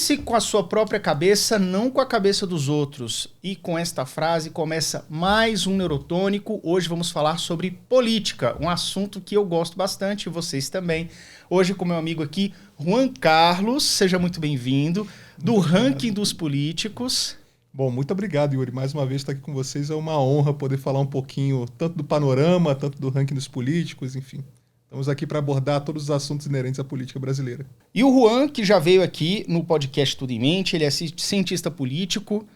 Pense com a sua própria cabeça, não com a cabeça dos outros. E com esta frase começa mais um Neurotônico. Hoje vamos falar sobre política, um assunto que eu gosto bastante e vocês também. Hoje com meu amigo aqui, Juan Carlos, seja muito bem-vindo, do Ranking dos Políticos. Bom, muito obrigado, Yuri. Mais uma vez estar aqui com vocês. É uma honra poder falar um pouquinho tanto do panorama, tanto do ranking dos políticos, enfim. Estamos aqui para abordar todos os assuntos inerentes à política brasileira. E o Juan, que já veio aqui no podcast Tudo em Mente, ele é cientista político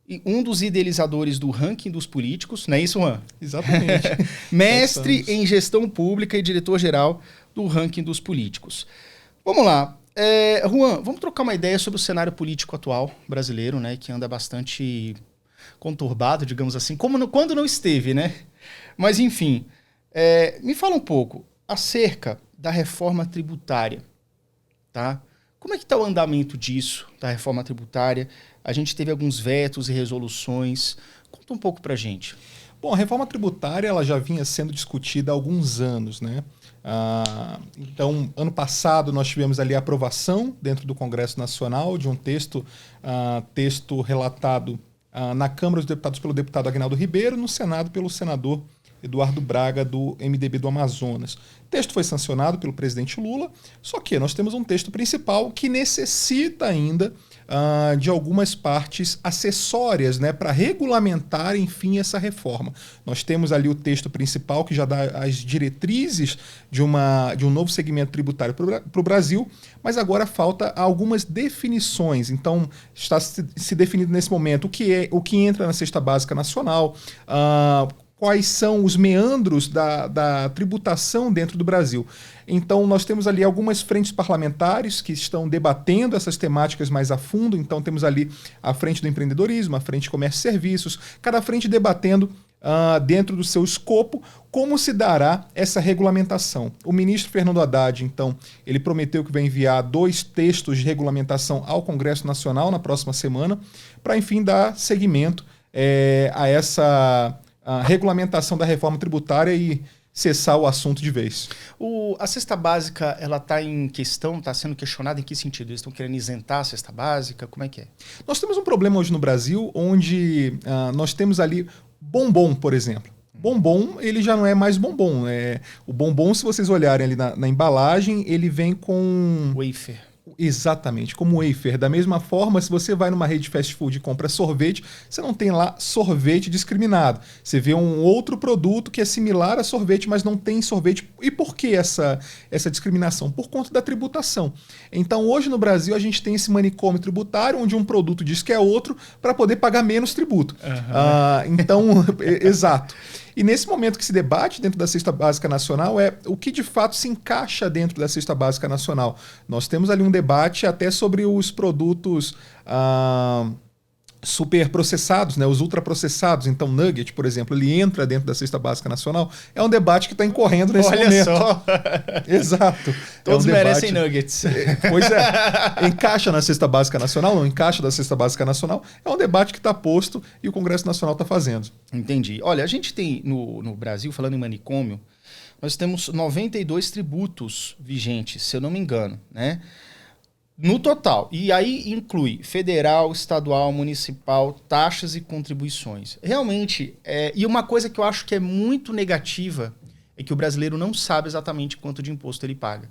e um dos idealizadores do Ranking dos Políticos, não é isso, Juan? Exatamente. Mestre em gestão pública e diretor-geral do Ranking dos Políticos. Vamos lá. Juan, vamos trocar uma ideia sobre o cenário político atual brasileiro, né, que anda bastante conturbado, digamos assim, quando não esteve, né? Mas, enfim, me fala um pouco acerca da reforma tributária, tá? Como é que está o andamento disso, da reforma tributária? A gente teve alguns vetos e resoluções. Conta um pouco pra gente. Bom, a reforma tributária ela já vinha sendo discutida há alguns anos, né? Então, ano passado nós tivemos ali a aprovação dentro do Congresso Nacional de um texto relatado na Câmara dos Deputados pelo deputado Aguinaldo Ribeiro, no Senado pelo senador Eduardo Braga, do MDB do Amazonas. O texto foi sancionado pelo presidente Lula, só que nós temos um texto principal que necessita ainda de algumas partes acessórias, né, para regulamentar, enfim, essa reforma. Nós temos ali o texto principal que já dá as diretrizes de um novo segmento tributário para o Brasil, mas agora falta algumas definições. Então, está se definido nesse momento o que entra na cesta básica nacional, quais são os meandros da tributação dentro do Brasil. Então, nós temos ali algumas frentes parlamentares que estão debatendo essas temáticas mais a fundo. Então, temos ali a frente do empreendedorismo, a frente de comércio e serviços, cada frente debatendo dentro do seu escopo como se dará essa regulamentação. O ministro Fernando Haddad, então, ele prometeu que vai enviar 2 textos de regulamentação ao Congresso Nacional na próxima semana, para, enfim, dar seguimento a essa regulamentação da reforma tributária e cessar o assunto de vez. A cesta básica, ela está em questão, está sendo questionada em que sentido? Eles estão querendo isentar a cesta básica? Como é que é? Nós temos um problema hoje no Brasil onde nós temos ali bombom, por exemplo. Bombom, ele já não é mais bombom. O bombom, se vocês olharem ali na embalagem, ele vem com wafer. Exatamente, como wafer. Da mesma forma, se você vai numa rede de fast food e compra sorvete, você não tem lá sorvete discriminado. Você vê um outro produto que é similar a sorvete, mas não tem sorvete. E por que essa discriminação? Por conta da tributação. Então, hoje no Brasil, a gente tem esse manicômio tributário, onde um produto diz que é outro para poder pagar menos tributo. Então, exato. E nesse momento que se debate dentro da cesta básica nacional é o que de fato se encaixa dentro da cesta básica nacional. Nós temos ali um debate até sobre os produtos superprocessados, né, os ultraprocessados. Então, nugget, por exemplo, ele entra dentro da cesta básica nacional. É um debate que está incorrendo nesse momento. Olha só! Exato. Todos merecem nuggets. Pois é. Encaixa na cesta básica nacional, não encaixa da cesta básica nacional. É um debate que está posto e o Congresso Nacional está fazendo. Entendi. Olha, a gente tem no Brasil, falando em manicômio, nós temos 92 tributos vigentes, se eu não me engano, né? No total. E aí inclui federal, estadual, municipal, taxas e contribuições. Realmente, e uma coisa que eu acho que é muito negativa é que o brasileiro não sabe exatamente quanto de imposto ele paga.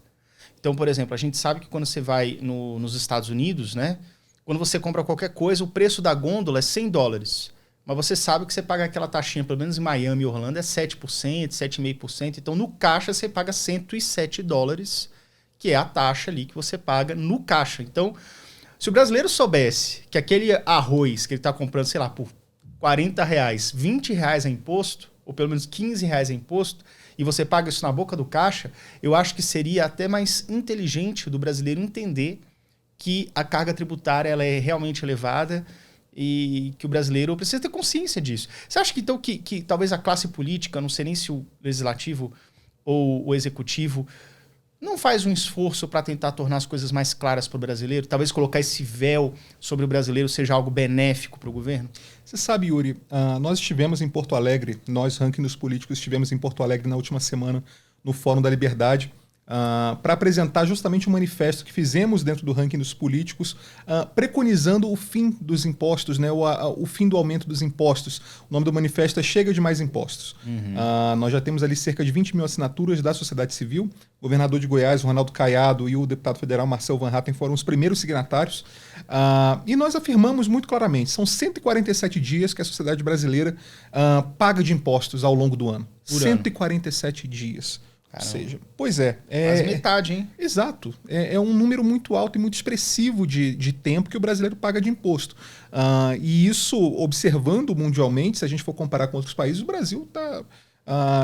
Então, por exemplo, a gente sabe que quando você vai nos Estados Unidos, né, quando você compra qualquer coisa, o preço da gôndola é $100. Mas você sabe que você paga aquela taxinha, pelo menos em Miami e Orlando, é 7%, 7,5%. Então, no caixa, você paga $107, que é a taxa ali que você paga no caixa. Então, se o brasileiro soubesse que aquele arroz que ele está comprando, sei lá, por R$40, R$20 é imposto, ou pelo menos R$15 é imposto, e você paga isso na boca do caixa, eu acho que seria até mais inteligente do brasileiro entender que a carga tributária ela é realmente elevada e que o brasileiro precisa ter consciência disso. Você acha que, então, que talvez a classe política, não sei nem se o legislativo ou o executivo, não faz um esforço para tentar tornar as coisas mais claras para o brasileiro? Talvez colocar esse véu sobre o brasileiro seja algo benéfico para o governo? Você sabe, Yuri, nós estivemos em Porto Alegre, nós, Ranking dos Políticos, estivemos em Porto Alegre na última semana no Fórum da Liberdade. para apresentar justamente um manifesto que fizemos dentro do ranking dos políticos, preconizando o fim dos impostos, né, o fim do aumento dos impostos. O nome do manifesto é Chega de Mais Impostos. Nós já temos ali cerca de 20 mil assinaturas da sociedade civil. O governador de Goiás, o Ronaldo Caiado, e o deputado federal Marcel Van Hatten foram os primeiros signatários. E nós afirmamos muito claramente, são 147 dias que a sociedade brasileira paga de impostos ao longo do ano. 147 dias. Caramba. Ou seja, pois é. Quase metade, hein? Exato. É um número muito alto e muito expressivo de tempo que o brasileiro paga de imposto. E isso, observando mundialmente, se a gente for comparar com outros países, o Brasil está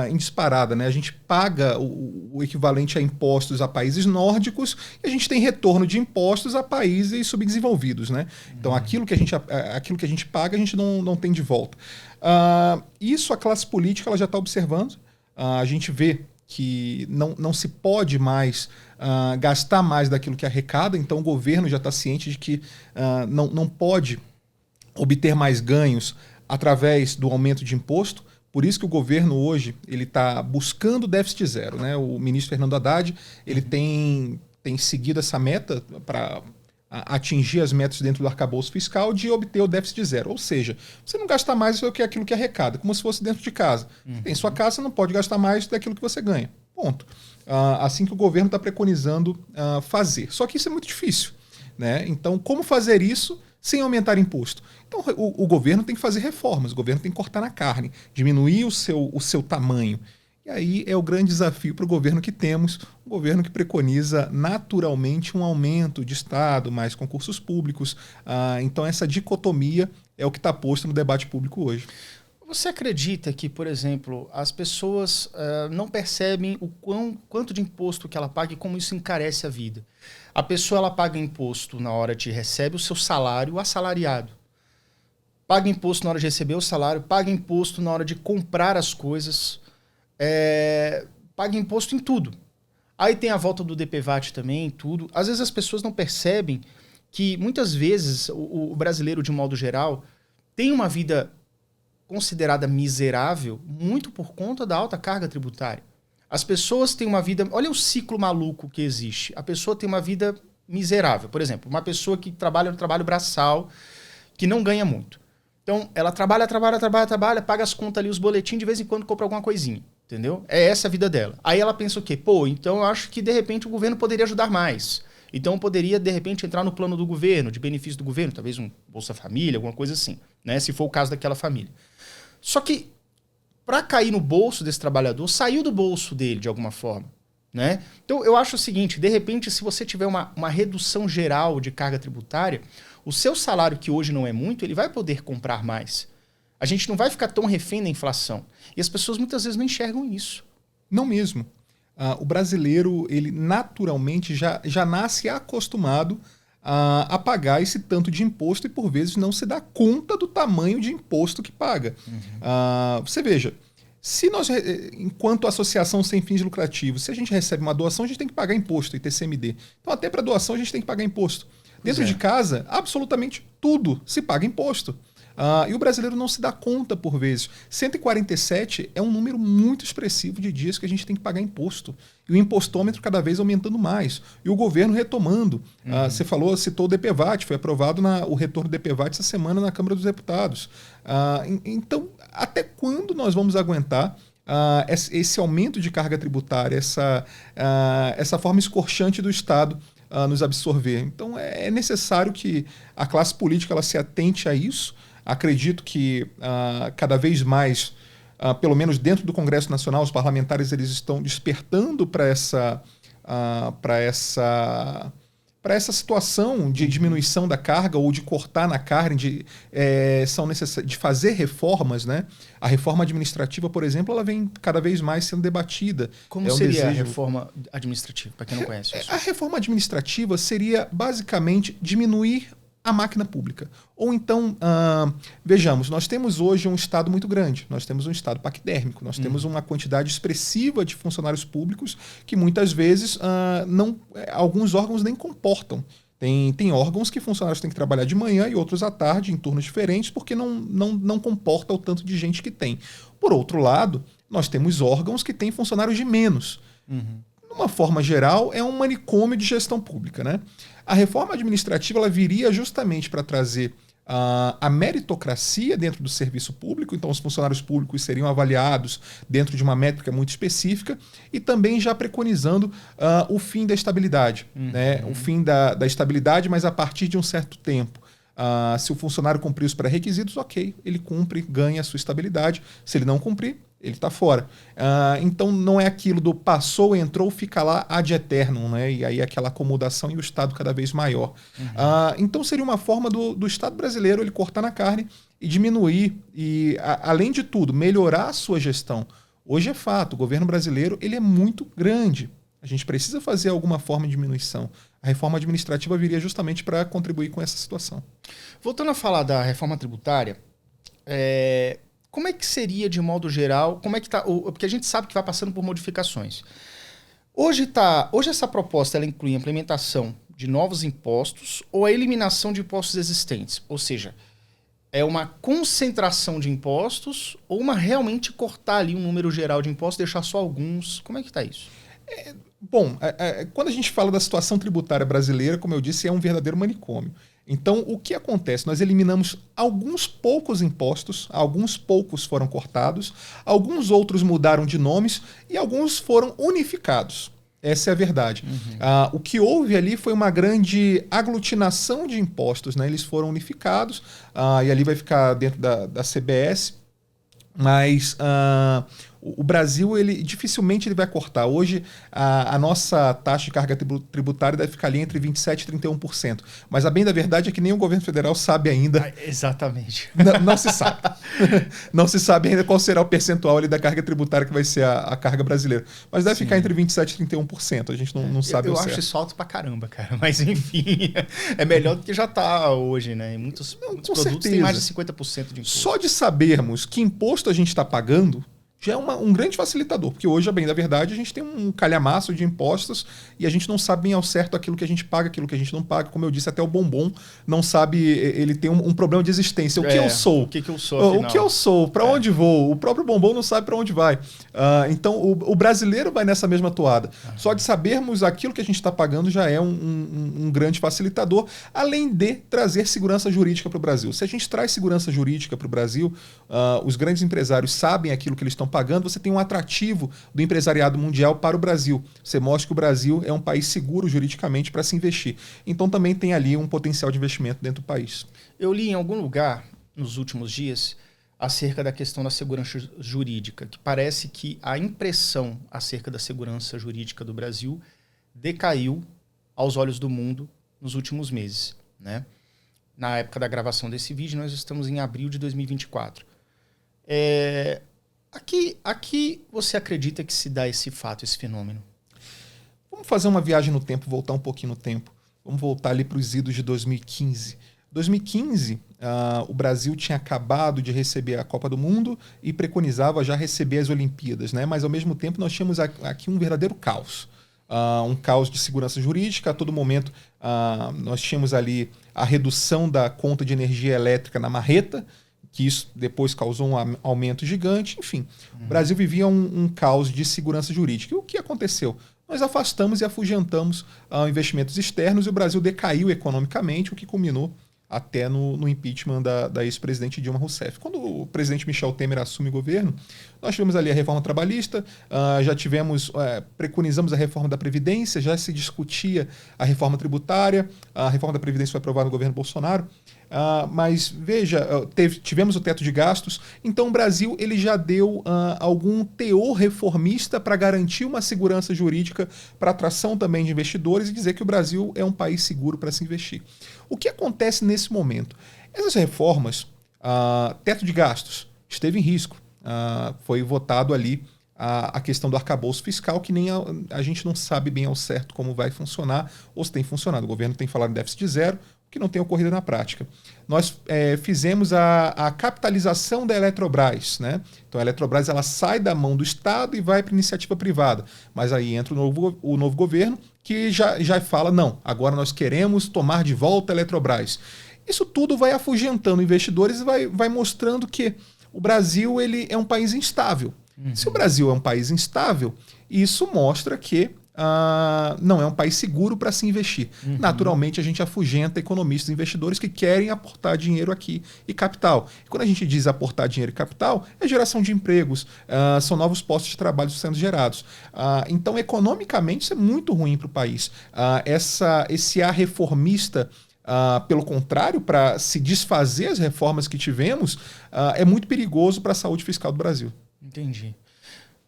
em disparada, né? A gente paga o equivalente a impostos a países nórdicos e a gente tem retorno de impostos a países subdesenvolvidos, né? Então, aquilo que a gente paga, a gente não tem de volta. Isso a classe política ela já está observando. A gente vê que não se pode mais gastar mais daquilo que arrecada, então o governo já está ciente de que não pode obter mais ganhos através do aumento de imposto. Por isso que o governo hoje ele está buscando déficit zero, né? O ministro Fernando Haddad ele tem seguido essa meta para atingir as metas dentro do arcabouço fiscal de obter o déficit zero. Ou seja, você não gasta mais do que aquilo que arrecada, como se fosse dentro de casa. Tem sua casa, você não pode gastar mais daquilo que você ganha. Ponto. Assim que o governo está preconizando fazer. Só que isso é muito difícil, né? Então, como fazer isso sem aumentar imposto? Então, o governo tem que fazer reformas, o governo tem que cortar na carne, diminuir o seu tamanho. E aí é o grande desafio para o governo que temos, um governo que preconiza naturalmente um aumento de Estado, mais concursos públicos. Então essa dicotomia é o que está posto no debate público hoje. Você acredita que, por exemplo, as pessoas não percebem o quanto de imposto que ela paga e como isso encarece a vida? A pessoa ela paga imposto na hora de receber o seu salário assalariado. Paga imposto na hora de receber o salário, paga imposto na hora de comprar as coisas. Paga imposto em tudo. Aí tem a volta do DPVAT também, tudo. Às vezes as pessoas não percebem que muitas vezes o brasileiro, de modo geral, tem uma vida considerada miserável muito por conta da alta carga tributária. As pessoas têm uma vida... Olha o ciclo maluco que existe. A pessoa tem uma vida miserável. Por exemplo, uma pessoa que trabalha no trabalho braçal, que não ganha muito. Então, ela trabalha, paga as contas ali, os boletins, de vez em quando compra alguma coisinha. Entendeu? É essa a vida dela. Aí ela pensa o quê? Então eu acho que de repente o governo poderia ajudar mais. Então eu poderia de repente entrar no plano do governo, de benefício do governo, talvez um Bolsa Família, alguma coisa assim, né? Se for o caso daquela família. Só que para cair no bolso desse trabalhador, saiu do bolso dele de alguma forma, né? Então eu acho o seguinte, de repente se você tiver uma redução geral de carga tributária, o seu salário, que hoje não é muito, ele vai poder comprar mais. A gente não vai ficar tão refém da inflação. E as pessoas muitas vezes não enxergam isso. Não mesmo. O brasileiro, ele naturalmente já nasce acostumado a pagar esse tanto de imposto e por vezes não se dá conta do tamanho de imposto que paga. Você veja, se nós, enquanto associação sem fins lucrativos, se a gente recebe uma doação, a gente tem que pagar imposto, ITCMD. Então até para doação a gente tem que pagar imposto. Dentro de casa, absolutamente tudo se paga imposto. E o brasileiro não se dá conta por vezes. 147 é um número muito expressivo de dias que a gente tem que pagar imposto. E o impostômetro cada vez aumentando mais. E o governo retomando. Você citou o DPVAT, foi aprovado o retorno do DPVAT essa semana na Câmara dos Deputados. Então, até quando nós vamos aguentar esse aumento de carga tributária, essa forma escorchante do Estado nos absorver? Então, é necessário que a classe política ela se atente a isso. Acredito que cada vez mais, pelo menos dentro do Congresso Nacional, os parlamentares eles estão despertando para essa situação de diminuição da carga ou de cortar na carne, de fazer reformas, né? A reforma administrativa, por exemplo, ela vem cada vez mais sendo debatida. Como seria a reforma administrativa, para quem não conhece isso? A reforma administrativa seria basicamente diminuir a máquina pública. Ou então, vejamos, nós temos hoje um Estado muito grande, nós temos um Estado paquidérmico, nós temos uma quantidade expressiva de funcionários públicos que muitas vezes alguns órgãos nem comportam. Tem órgãos que funcionários têm que trabalhar de manhã e outros à tarde, em turnos diferentes, porque não comporta o tanto de gente que tem. Por outro lado, nós temos órgãos que têm funcionários de menos. de uma forma geral, é um manicômio de gestão pública, né? A reforma administrativa ela viria justamente para trazer a meritocracia dentro do serviço público, então os funcionários públicos seriam avaliados dentro de uma métrica muito específica e também já preconizando o fim da estabilidade, né? O fim da estabilidade, mas a partir de um certo tempo. Se o funcionário cumprir os pré-requisitos, ok, ele cumpre, ganha a sua estabilidade. Se ele não cumprir, ele está fora. Então não é aquilo do passou, entrou, fica lá ad eternum, né? E aí aquela acomodação e o Estado cada vez maior. Então seria uma forma do Estado brasileiro ele cortar na carne e diminuir e, além de tudo, melhorar a sua gestão. Hoje é fato, o governo brasileiro ele é muito grande. A gente precisa fazer alguma forma de diminuição. A reforma administrativa viria justamente para contribuir com essa situação. Voltando a falar da reforma tributária, como é que seria, de modo geral, como é que tá, porque a gente sabe que vai passando por modificações. Hoje essa proposta ela inclui a implementação de novos impostos ou a eliminação de impostos existentes? Ou seja, é uma concentração de impostos ou realmente cortar ali um número geral de impostos, deixar só alguns? Como é que está isso? Bom, quando a gente fala da situação tributária brasileira, como eu disse, é um verdadeiro manicômio. Então, o que acontece? Nós eliminamos alguns poucos impostos, alguns poucos foram cortados, alguns outros mudaram de nomes e alguns foram unificados. Essa é a verdade. O que houve ali foi uma grande aglutinação de impostos, né? Eles foram unificados e ali vai ficar dentro da CBS, mas o Brasil dificilmente ele vai cortar. Hoje, a nossa taxa de carga tributária deve ficar ali entre 27% e 31%. Mas a bem da verdade é que nem o governo federal sabe ainda. Exatamente. Não se sabe. Não se sabe ainda qual será o percentual ali da carga tributária que vai ser a carga brasileira. Mas deve ficar entre 27% e 31%. A gente não sabe eu o certo. acho isso alto pra caramba, cara. Mas enfim, é melhor do que já tá hoje, né? Muitos produtos certeza. Têm mais de 50% de imposto. Só de sabermos que imposto a gente está pagando já é um grande facilitador, porque hoje, a bem da verdade, a gente tem um calhamaço de impostos e a gente não sabe bem ao certo aquilo que a gente paga, aquilo que a gente não paga. Como eu disse, até o bombom não sabe, ele tem um problema de existência. O que eu sou? O que eu sou, afinal? O que eu sou? Para onde vou? O próprio bombom não sabe para onde vai. Então, o brasileiro vai nessa mesma toada. Só de sabermos aquilo que a gente está pagando já é um grande facilitador, além de trazer segurança jurídica para o Brasil. Se a gente traz segurança jurídica para o Brasil, os grandes empresários sabem aquilo que eles estão pagando, você tem um atrativo do empresariado mundial para o Brasil. Você mostra que o Brasil é um país seguro juridicamente para se investir. Então também tem ali um potencial de investimento dentro do país. Eu li em algum lugar, nos últimos dias, acerca da questão da segurança jurídica, que parece que a impressão acerca da segurança jurídica do Brasil decaiu aos olhos do mundo nos últimos meses, né? Na época da gravação desse vídeo, nós estamos em abril de 2024. Aqui você acredita que se dá esse fato, esse fenômeno? Vamos fazer uma viagem no tempo, voltar um pouquinho no tempo. Vamos voltar ali para os idos de 2015. 2015, o Brasil tinha acabado de receber a Copa do Mundo e preconizava já receber as Olimpíadas, né? Mas ao mesmo tempo nós tínhamos aqui um verdadeiro caos. Um caos de segurança jurídica. A todo momento nós tínhamos ali a redução da conta de energia elétrica na marreta, que isso depois causou um aumento gigante. Enfim, o Brasil vivia um caos de segurança jurídica. E o que aconteceu? Nós afastamos e afugentamos investimentos externos e o Brasil decaiu economicamente, o que culminou até no impeachment da ex-presidente Dilma Rousseff. Quando o presidente Michel Temer assume o governo, nós tivemos ali a reforma trabalhista, já preconizamos a reforma da Previdência, já se discutia a reforma tributária, a reforma da Previdência foi aprovada no governo Bolsonaro, mas veja, tivemos o teto de gastos, então o Brasil ele já deu algum teor reformista para garantir uma segurança jurídica para atração também de investidores e dizer que o Brasil é um país seguro para se investir. O que acontece nesse momento? Essas reformas, teto de gastos, esteve em risco. Foi votado ali a questão do arcabouço fiscal, que nem a gente não sabe bem ao certo como vai funcionar ou se tem funcionado. O governo tem falado em déficit zero, o que não tem ocorrido na prática. Nós fizemos a capitalização da Eletrobras, né? Então a Eletrobras ela sai da mão do Estado e vai para iniciativa privada. Mas aí entra o novo governo que já fala, não, agora nós queremos tomar de volta a Eletrobras. Isso tudo vai afugentando investidores e vai mostrando que o Brasil ele é um país instável. Se o Brasil é um país instável, isso mostra que não é um país seguro para se investir. Naturalmente, a gente afugenta economistas e investidores que querem aportar dinheiro aqui e capital. E quando a gente diz aportar dinheiro e capital, é geração de empregos, são novos postos de trabalho sendo gerados. Então, economicamente, isso é muito ruim para o país. Esse ar reformista, pelo contrário, para se desfazer as reformas que tivemos, é muito perigoso para a saúde fiscal do Brasil. Entendi.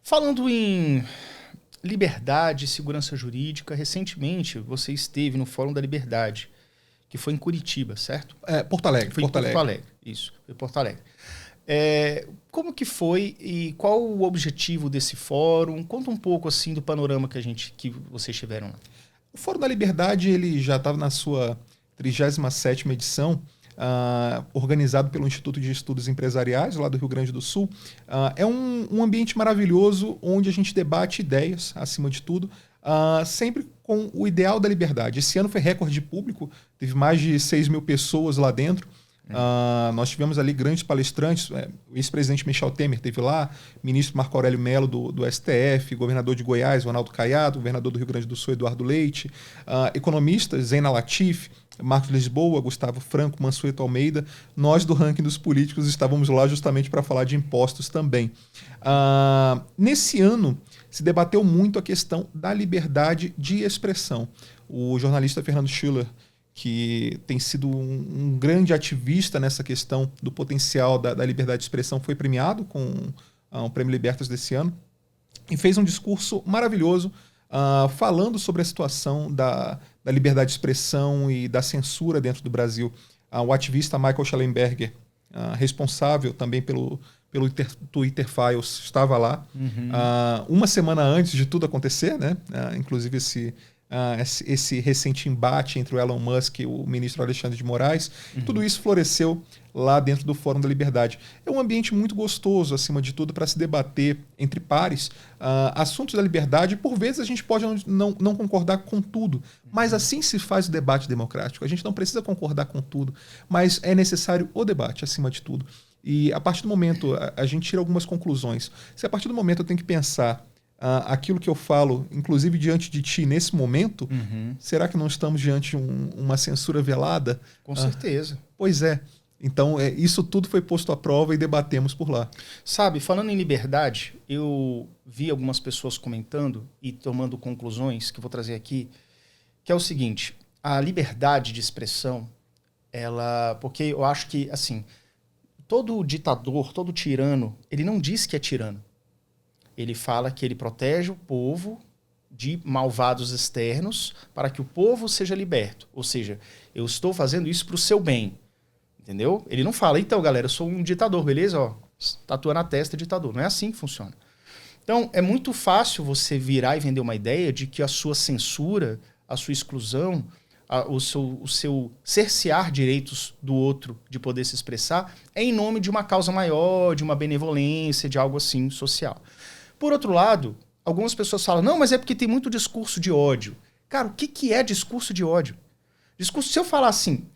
Falando em liberdade e segurança jurídica, recentemente você esteve no Fórum da Liberdade, que foi em Curitiba, certo? Porto Alegre. Foi em Porto Alegre. Isso, foi em Porto Alegre. Como que foi e qual o objetivo desse fórum? Conta um pouco assim do panorama que vocês tiveram lá. O Fórum da Liberdade ele já estava na sua 37ª edição, organizado pelo Instituto de Estudos Empresariais, lá do Rio Grande do Sul. É um ambiente maravilhoso, onde a gente debate ideias, acima de tudo, sempre com o ideal da liberdade. Esse ano foi recorde de público, teve mais de 6 mil pessoas lá dentro. Nós tivemos ali grandes palestrantes, o ex-presidente Michel Temer esteve lá, ministro Marco Aurélio Mello do STF, governador de Goiás, Ronaldo Caiado, governador do Rio Grande do Sul, Eduardo Leite, economistas, Zena Latif, Marcos Lisboa, Gustavo Franco, Mansueto Almeida. Nós do ranking dos políticos estávamos lá justamente para falar de impostos também. Nesse ano se debateu muito a questão da liberdade de expressão. O jornalista Fernando Schiller, que tem sido um grande ativista nessa questão do potencial da liberdade de expressão, foi premiado com o Prêmio Libertas desse ano e fez um discurso maravilhoso falando sobre a situação da liberdade de expressão e da censura dentro do Brasil. O ativista Michael Schellenberger, responsável também pelo Twitter Files, estava lá uma semana antes de tudo acontecer, né? Inclusive esse recente embate entre o Elon Musk e o ministro Alexandre de Moraes. Tudo isso floresceu lá dentro do Fórum da Liberdade. É um ambiente muito gostoso, acima de tudo, para se debater entre pares assuntos da liberdade. Por vezes a gente pode não concordar com tudo, mas assim se faz o debate democrático. A gente não precisa concordar com tudo, mas é necessário o debate, acima de tudo. E a partir do momento, a gente tira algumas conclusões. Se a partir do momento eu tenho que pensar aquilo que eu falo, inclusive diante de ti nesse momento, será que não estamos diante de uma censura velada? Com certeza. Pois é. Então, isso tudo foi posto à prova e debatemos por lá. Sabe, falando em liberdade, eu vi algumas pessoas comentando e tomando conclusões que eu vou trazer aqui, que é o seguinte: a liberdade de expressão, porque eu acho que, assim, todo ditador, todo tirano, ele não diz que é tirano. Ele fala que ele protege o povo de malvados externos para que o povo seja liberto. Ou seja, eu estou fazendo isso para o seu bem. Entendeu? Ele não fala, então, galera, eu sou um ditador, beleza? Ó, tatua na testa, ditador. Não é assim que funciona. Então, é muito fácil você virar e vender uma ideia de que a sua censura, a sua exclusão, o seu cercear direitos do outro de poder se expressar é em nome de uma causa maior, de uma benevolência, de algo assim social. Por outro lado, algumas pessoas falam, não, mas é porque tem muito discurso de ódio. Cara, o que é discurso de ódio? Se eu falar assim,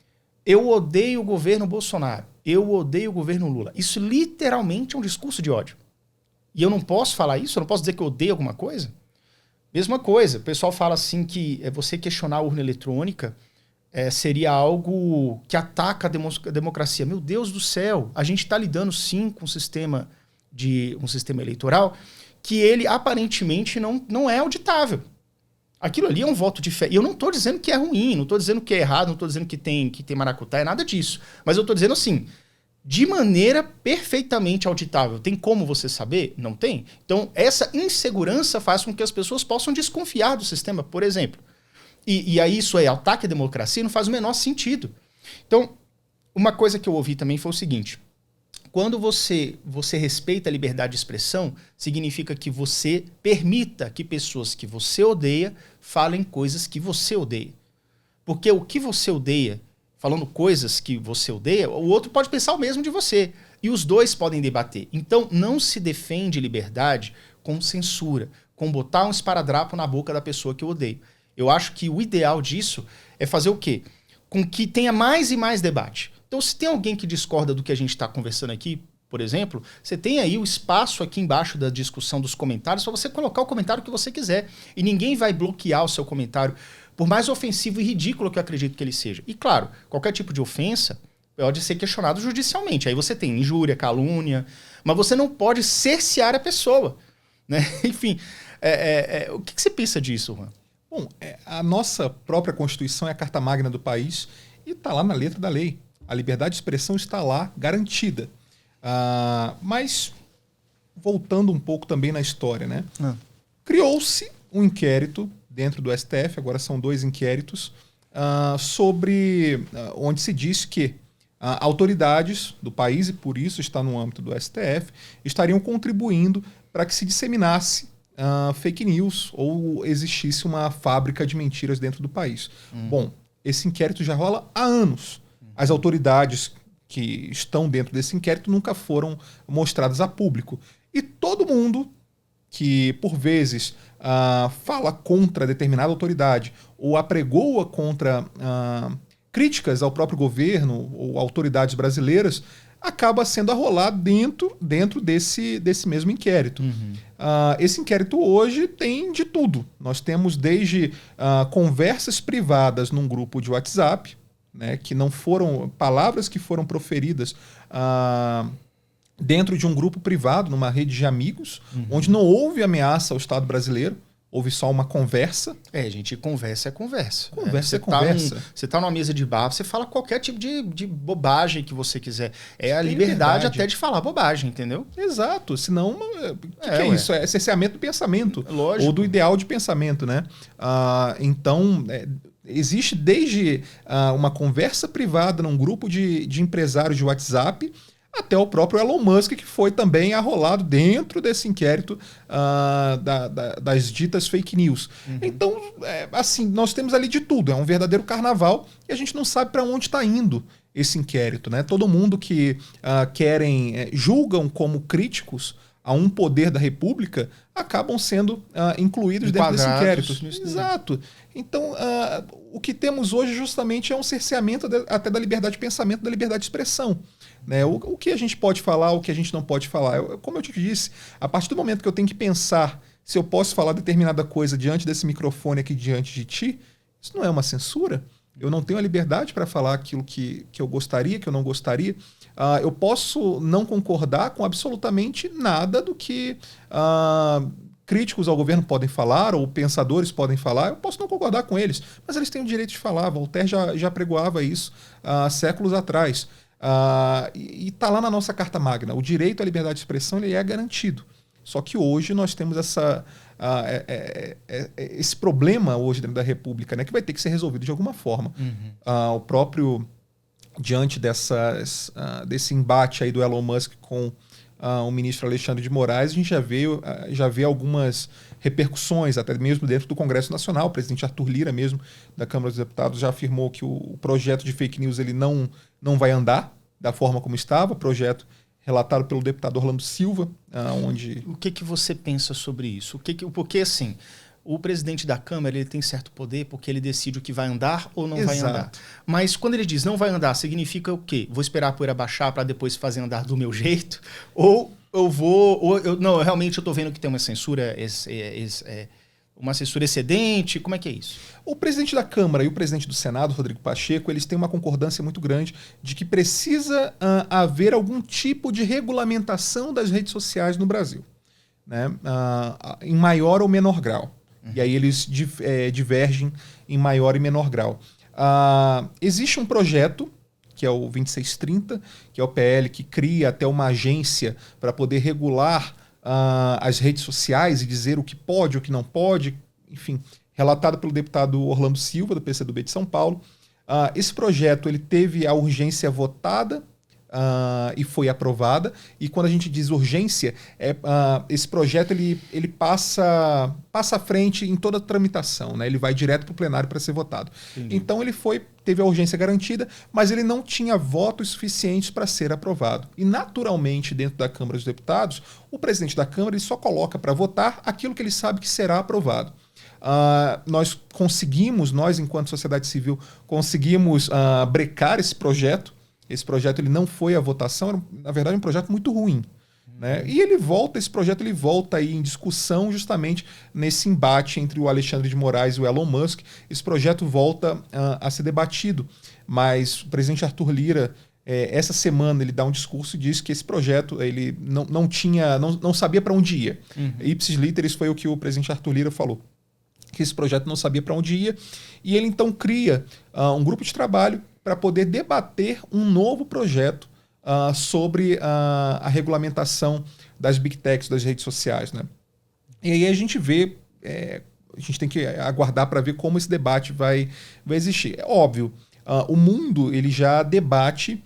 eu odeio o governo Bolsonaro, eu odeio o governo Lula, isso literalmente é um discurso de ódio. E eu não posso falar isso? Eu não posso dizer que eu odeio alguma coisa? Mesma coisa, o pessoal fala assim que você questionar a urna eletrônica seria algo que ataca a democracia. Meu Deus do céu, a gente está lidando sim com um sistema eleitoral que ele aparentemente não é auditável. Aquilo ali é um voto de fé. E eu não estou dizendo que é ruim, não estou dizendo que é errado, não estou dizendo que tem maracutá, é nada disso. Mas eu estou dizendo assim, de maneira perfeitamente auditável. Tem como você saber? Não tem. Então, essa insegurança faz com que as pessoas possam desconfiar do sistema, por exemplo. E aí isso é ataque à democracia, não faz o menor sentido. Então, uma coisa que eu ouvi também foi o seguinte: quando você respeita a liberdade de expressão, significa que você permita que pessoas que você odeia falem coisas que você odeia. Porque o que você odeia, falando coisas que você odeia, o outro pode pensar o mesmo de você. E os dois podem debater. Então, não se defende liberdade com censura, com botar um esparadrapo na boca da pessoa que eu odeio. Eu acho que o ideal disso é fazer o quê? Com que tenha mais e mais debate. Então, se tem alguém que discorda do que a gente está conversando aqui, por exemplo, você tem aí o espaço aqui embaixo da discussão dos comentários para você colocar o comentário que você quiser. E ninguém vai bloquear o seu comentário, por mais ofensivo e ridículo que eu acredito que ele seja. E claro, qualquer tipo de ofensa pode ser questionado judicialmente. Aí você tem injúria, calúnia, mas você não pode cercear a pessoa, né? Enfim, o que você pensa disso, Juan? Bom, a nossa própria Constituição é a carta magna do país e está lá na letra da lei. A liberdade de expressão está lá, garantida. Mas, voltando um pouco também na história, né? Criou-se um inquérito dentro do STF, agora são 2 inquéritos, sobre onde se diz que autoridades do país, e por isso está no âmbito do STF, estariam contribuindo para que se disseminasse fake news ou existisse uma fábrica de mentiras dentro do país. Bom, esse inquérito já rola há anos. As autoridades que estão dentro desse inquérito nunca foram mostradas a público. E todo mundo que, por vezes, fala contra determinada autoridade ou apregoa contra críticas ao próprio governo ou autoridades brasileiras, acaba sendo arrolado dentro desse mesmo inquérito. Esse inquérito hoje tem de tudo. Nós temos desde conversas privadas num grupo de WhatsApp, né, que não foram palavras que foram proferidas dentro de um grupo privado, numa rede de amigos, onde não houve ameaça ao Estado brasileiro, houve só uma conversa. Gente, conversa é conversa. Conversa é conversa. Você tá numa mesa de bar, você fala qualquer tipo de bobagem que você quiser. É a liberdade até de falar bobagem, entendeu? Exato. Senão, o que é isso? É cerceamento do pensamento. Lógico. Ou do ideal de pensamento, né? Então, existe desde uma conversa privada num grupo de empresários de WhatsApp até o próprio Elon Musk, que foi também arrolado dentro desse inquérito das ditas fake news. Então, assim, nós temos ali de tudo. É um verdadeiro carnaval e a gente não sabe para onde está indo esse inquérito, né? Todo mundo que julgam como críticos a um poder da República acabam sendo incluídos dentro desse inquérito. Exato. Então, o que temos hoje justamente é um cerceamento até da liberdade de pensamento, da liberdade de expressão. Né? O que a gente pode falar, o que a gente não pode falar. Como eu te disse, a partir do momento que eu tenho que pensar se eu posso falar determinada coisa diante desse microfone aqui diante de ti, isso não é uma censura. Eu não tenho a liberdade para falar aquilo que eu gostaria, que eu não gostaria. Eu posso não concordar com absolutamente nada do que críticos ao governo podem falar ou pensadores podem falar. Eu posso não concordar com eles, mas eles têm o direito de falar. Voltaire já pregoava isso séculos atrás. E está lá na nossa Carta Magna. O direito à liberdade de expressão ele é garantido. Só que hoje nós temos esse problema hoje dentro da República, né, que vai ter que ser resolvido de alguma forma. O próprio, diante desse embate aí do Elon Musk com o ministro Alexandre de Moraes, a gente já vê algumas repercussões, até mesmo dentro do Congresso Nacional. O presidente Arthur Lira, mesmo, da Câmara dos Deputados, já afirmou que o projeto de fake news ele não vai andar da forma como estava. O projeto relatado pelo deputado Orlando Silva, onde... O que você pensa sobre isso? Porque, assim, o presidente da Câmara ele tem certo poder porque ele decide o que vai andar ou não vai andar. Mas quando ele diz não vai andar, significa o quê? Vou esperar a poeira baixar para depois fazer andar do meu jeito? Ou realmente eu estou vendo que tem uma censura... uma censura excedente? Como é que é isso? O presidente da Câmara e o presidente do Senado, Rodrigo Pacheco, eles têm uma concordância muito grande de que precisa haver algum tipo de regulamentação das redes sociais no Brasil, né? Em maior ou menor grau. E aí eles divergem em maior e menor grau. Existe um projeto, que é o 2630, que é o PL que cria até uma agência para poder regular as redes sociais e dizer o que pode, o que não pode, enfim, relatado pelo deputado Orlando Silva, do PCdoB de São Paulo. Esse projeto ele teve a urgência votada e foi aprovada. E quando a gente diz urgência, esse projeto ele passa à frente em toda a tramitação, né? Ele vai direto para o plenário para ser votado. Entendi. Então teve a urgência garantida, mas ele não tinha votos suficientes para ser aprovado. E naturalmente, dentro da Câmara dos Deputados, o presidente da Câmara ele só coloca para votar aquilo que ele sabe que será aprovado. Nós enquanto sociedade civil, conseguimos brecar esse projeto esse projeto ele não foi à votação, era, na verdade, um projeto muito ruim. Né? E esse projeto ele volta aí em discussão justamente nesse embate entre o Alexandre de Moraes e o Elon Musk. Esse projeto volta a ser debatido, mas o presidente Arthur Lira, essa semana, ele dá um discurso e diz que esse projeto ele não sabia para onde ia. Ipsis literis foi o que o presidente Arthur Lira falou, que esse projeto não sabia para onde ia, e ele então cria um grupo de trabalho para poder debater um novo projeto sobre a regulamentação das big techs, das redes sociais. Né? E aí a gente vê, a gente tem que aguardar para ver como esse debate vai existir. É óbvio, o mundo ele já debate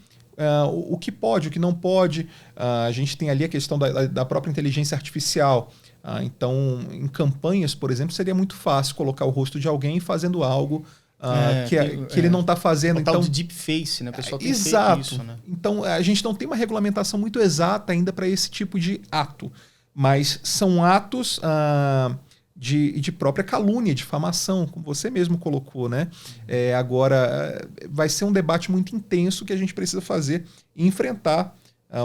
o que pode, o que não pode. A gente tem ali a questão da própria inteligência artificial. Então, em campanhas, por exemplo, seria muito fácil colocar o rosto de alguém fazendo algo que ele não está fazendo. O então, tal de deepface, né? O pessoal tem exato. Feito isso, né? Então, a gente não tem uma regulamentação muito exata ainda para esse tipo de ato. Mas são atos de própria calúnia, difamação, como você mesmo colocou. Né? Agora, vai ser um debate muito intenso que a gente precisa fazer e enfrentar.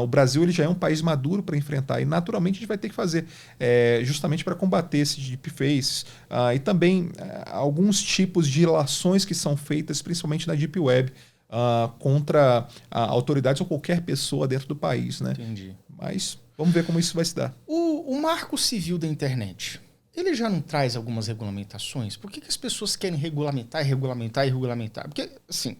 O Brasil ele já é um país maduro para enfrentar e naturalmente a gente vai ter que fazer justamente para combater esses deepfaces e também alguns tipos de ilações que são feitas, principalmente na Deep Web, contra autoridades ou qualquer pessoa dentro do país. Né? Entendi. Mas vamos ver como isso vai se dar. O Marco Civil da Internet, ele já não traz algumas regulamentações? Por que as pessoas querem regulamentar? Porque, assim...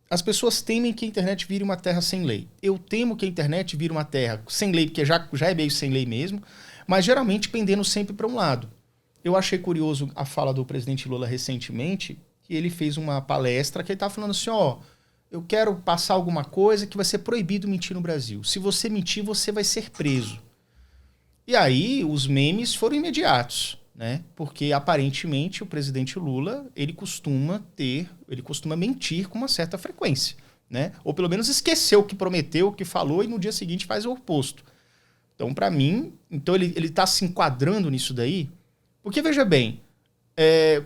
As pessoas temem que a internet vire uma terra sem lei. Eu temo que a internet vire uma terra sem lei, porque já é meio sem lei mesmo, mas geralmente pendendo sempre para um lado. Eu achei curioso a fala do presidente Lula recentemente, que ele fez uma palestra que ele estava falando assim, eu quero passar alguma coisa que vai ser proibido mentir no Brasil. Se você mentir, você vai ser preso. E aí os memes foram imediatos. Né? Porque aparentemente o presidente Lula ele costuma mentir com uma certa frequência, né? Ou pelo menos esqueceu o que prometeu, o que falou e no dia seguinte faz o oposto. Então, para mim, ele está se enquadrando nisso daí, porque veja bem,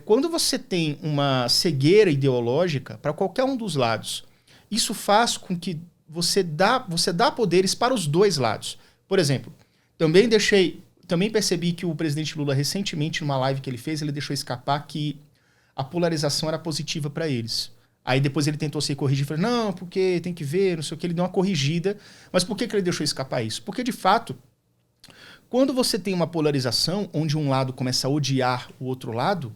quando você tem uma cegueira ideológica para qualquer um dos lados, isso faz com que você dá poderes para os dois lados. Por exemplo, também percebi que o presidente Lula, recentemente, numa live que ele fez, ele deixou escapar que a polarização era positiva para eles. Aí depois ele tentou se corrigir, falou, não, porque tem que ver, não sei o que, ele deu uma corrigida. Mas por que ele deixou escapar isso? Porque, de fato, quando você tem uma polarização, onde um lado começa a odiar o outro lado,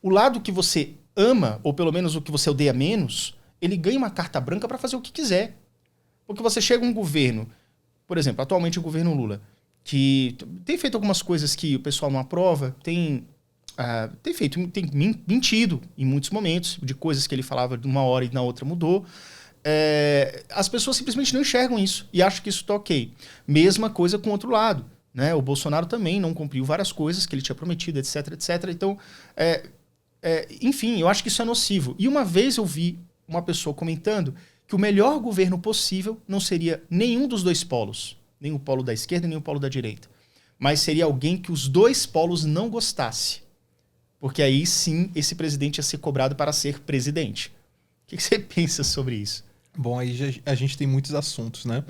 o lado que você ama, ou pelo menos o que você odeia menos, ele ganha uma carta branca para fazer o que quiser. Porque você chega um governo, por exemplo, atualmente o governo Lula, que tem feito algumas coisas que o pessoal não aprova, tem mentido em muitos momentos, de coisas que ele falava de uma hora e na outra mudou. As pessoas simplesmente não enxergam isso e acham que isso está ok. Mesma coisa com o outro lado. Né? O Bolsonaro também não cumpriu várias coisas que ele tinha prometido, etc, etc. Então, enfim, eu acho que isso é nocivo. E uma vez eu vi uma pessoa comentando que o melhor governo possível não seria nenhum dos dois polos. Nem o polo da esquerda, nem o polo da direita. Mas seria alguém que os dois polos não gostasse. Porque aí sim, esse presidente ia ser cobrado para ser presidente. O que você pensa sobre isso? Bom, aí a gente tem muitos assuntos, né?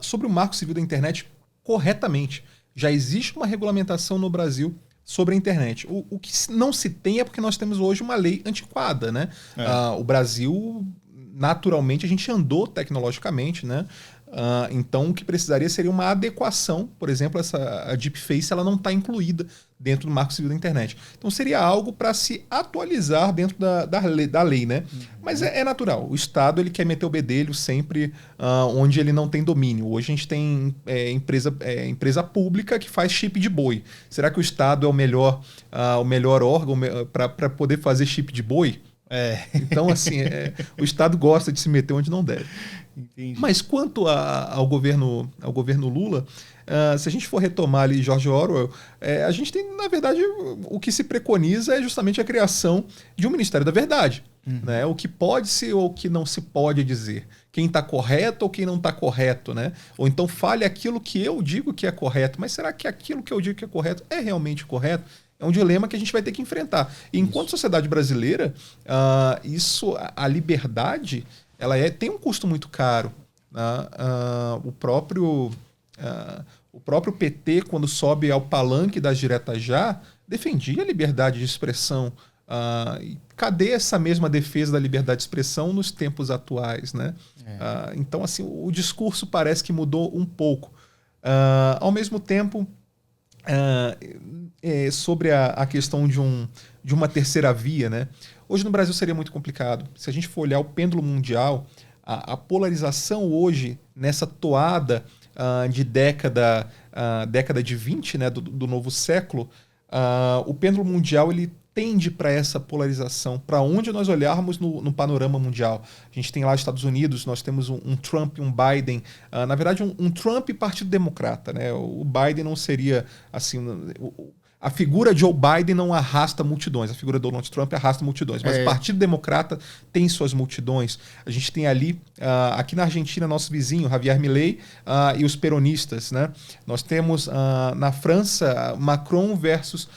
Sobre o Marco Civil da Internet, corretamente, já existe uma regulamentação no Brasil sobre a internet. O que não se tem é porque nós temos hoje uma lei antiquada, né? O Brasil, naturalmente, a gente andou tecnologicamente, né? Então, o que precisaria seria uma adequação. Por exemplo, a deepface ela não está incluída dentro do Marco Civil da Internet. Então, seria algo para se atualizar dentro da lei, né? Mas é natural. O Estado ele quer meter o bedelho sempre onde ele não tem domínio. Hoje a gente tem empresa pública que faz chip de boi. Será que o Estado é o melhor órgão para poder fazer chip de boi? Então, assim, o Estado gosta de se meter onde não deve. Entendi. Mas quanto ao governo Lula, se a gente for retomar ali George Orwell, a gente tem, na verdade, o que se preconiza é justamente a criação de um Ministério da Verdade. Né? O que pode-se ou o que não se pode dizer. Quem está correto ou quem não está correto. Né? Ou então fale aquilo que eu digo que é correto. Mas será que aquilo que eu digo que é correto é realmente correto? É um dilema que a gente vai ter que enfrentar. E enquanto sociedade brasileira, a liberdade tem um custo muito caro. Né? O próprio PT, quando sobe ao palanque das diretas já, defendia a liberdade de expressão. Cadê essa mesma defesa da liberdade de expressão nos tempos atuais? Né? Então, assim, o discurso parece que mudou um pouco. Ao mesmo tempo, sobre a questão de uma terceira via, né? Hoje no Brasil seria muito complicado. Se a gente for olhar o pêndulo mundial, a polarização hoje, nessa toada de década de 20, né, do novo século, o pêndulo mundial ele tende para essa polarização, para onde nós olharmos no panorama mundial. A gente tem lá os Estados Unidos, nós temos um Trump e um Biden, na verdade um Trump e Partido Democrata. Né? O Biden não seria assim... A figura Joe Biden não arrasta multidões, a figura Donald Trump arrasta multidões, mas o Partido Democrata tem suas multidões. A gente tem ali, aqui na Argentina, nosso vizinho, Javier Milei, e os peronistas. Né? Nós temos na França, Macron versus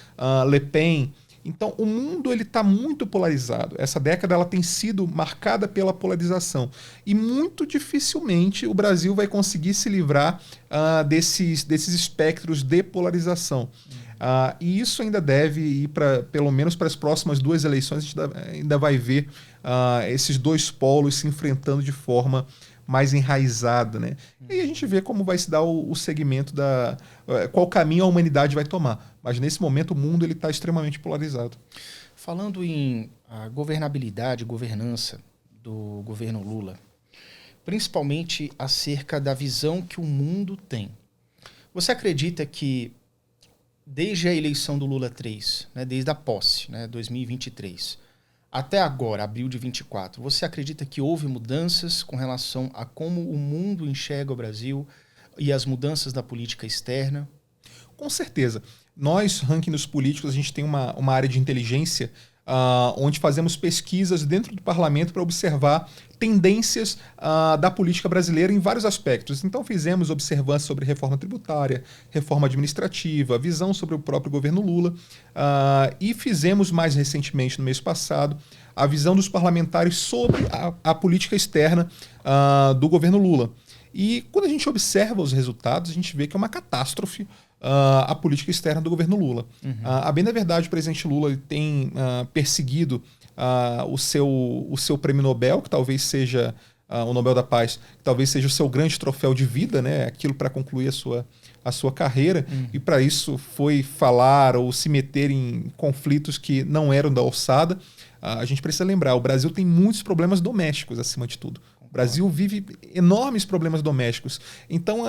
Le Pen. Então, o mundo está muito polarizado. Essa década ela tem sido marcada pela polarização. E muito dificilmente o Brasil vai conseguir se livrar desses espectros de polarização. E isso ainda deve ir pelo menos para as próximas 2 eleições. A gente ainda vai ver esses 2 polos se enfrentando de forma mais enraizada. Né? E aí a gente vê como vai se dar o segmento qual caminho a humanidade vai tomar. Mas nesse momento o mundo está extremamente polarizado. Falando em governabilidade, governança do governo Lula, principalmente acerca da visão que o mundo tem. Você acredita que desde a eleição do Lula 3, né, desde a posse, né, 2023, até agora, abril de 24, você acredita que houve mudanças com relação a como o mundo enxerga o Brasil e as mudanças da política externa? Com certeza. Nós, Ranking dos Políticos, a gente tem uma área de inteligência onde fazemos pesquisas dentro do parlamento para observar tendências da política brasileira em vários aspectos. Então fizemos observâncias sobre reforma tributária, reforma administrativa, visão sobre o próprio governo Lula e fizemos mais recentemente, no mês passado, a visão dos parlamentares sobre a política externa do governo Lula. E quando a gente observa os resultados, a gente vê que é uma catástrofe a política externa do governo Lula. A bem da verdade, o presidente Lula tem perseguido o seu prêmio Nobel, que talvez seja o Nobel da Paz, que talvez seja o seu grande troféu de vida, né? Aquilo para concluir a sua carreira, e para isso foi falar ou se meter em conflitos que não eram da alçada. A gente precisa lembrar, o Brasil tem muitos problemas domésticos, acima de tudo. O Brasil vive enormes problemas domésticos. Então,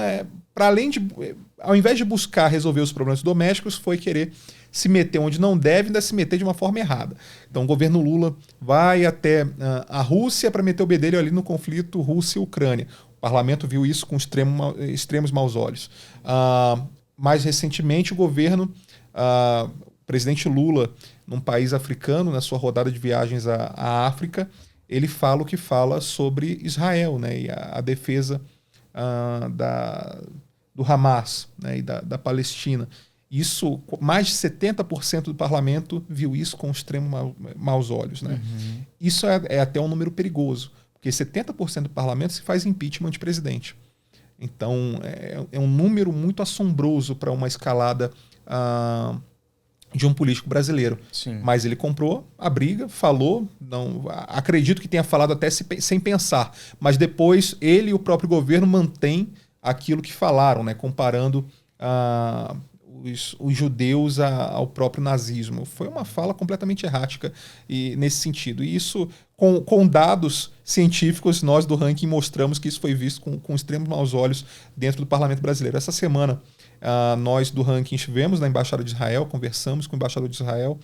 ao invés de buscar resolver os problemas domésticos, foi querer se meter onde não deve, ainda se meter de uma forma errada. Então, o governo Lula vai até a Rússia para meter o bedelho ali no conflito Rússia e Ucrânia. O parlamento viu isso com extremos maus olhos. Mais recentemente, o governo, o presidente Lula, num país africano, na sua rodada de viagens à África, ele fala o que fala sobre Israel, né, e a defesa do Hamas, né, e da Palestina. Isso, mais de 70% do parlamento viu isso com extremos maus olhos. Né? Isso é até um número perigoso, porque 70% do parlamento se faz impeachment de presidente. Então, é um número muito assombroso para uma escalada de um político brasileiro. Sim. Mas ele comprou a briga, falou, não, acredito que tenha falado até sem pensar, mas depois ele e o próprio governo mantêm aquilo que falaram, né, comparando os judeus ao próprio nazismo. Foi uma fala completamente errática nesse sentido. E isso, com dados científicos, nós do Ranking mostramos que isso foi visto com extremos maus olhos dentro do parlamento brasileiro. Essa semana, nós do Ranking estivemos na Embaixada de Israel, conversamos com o embaixador de Israel,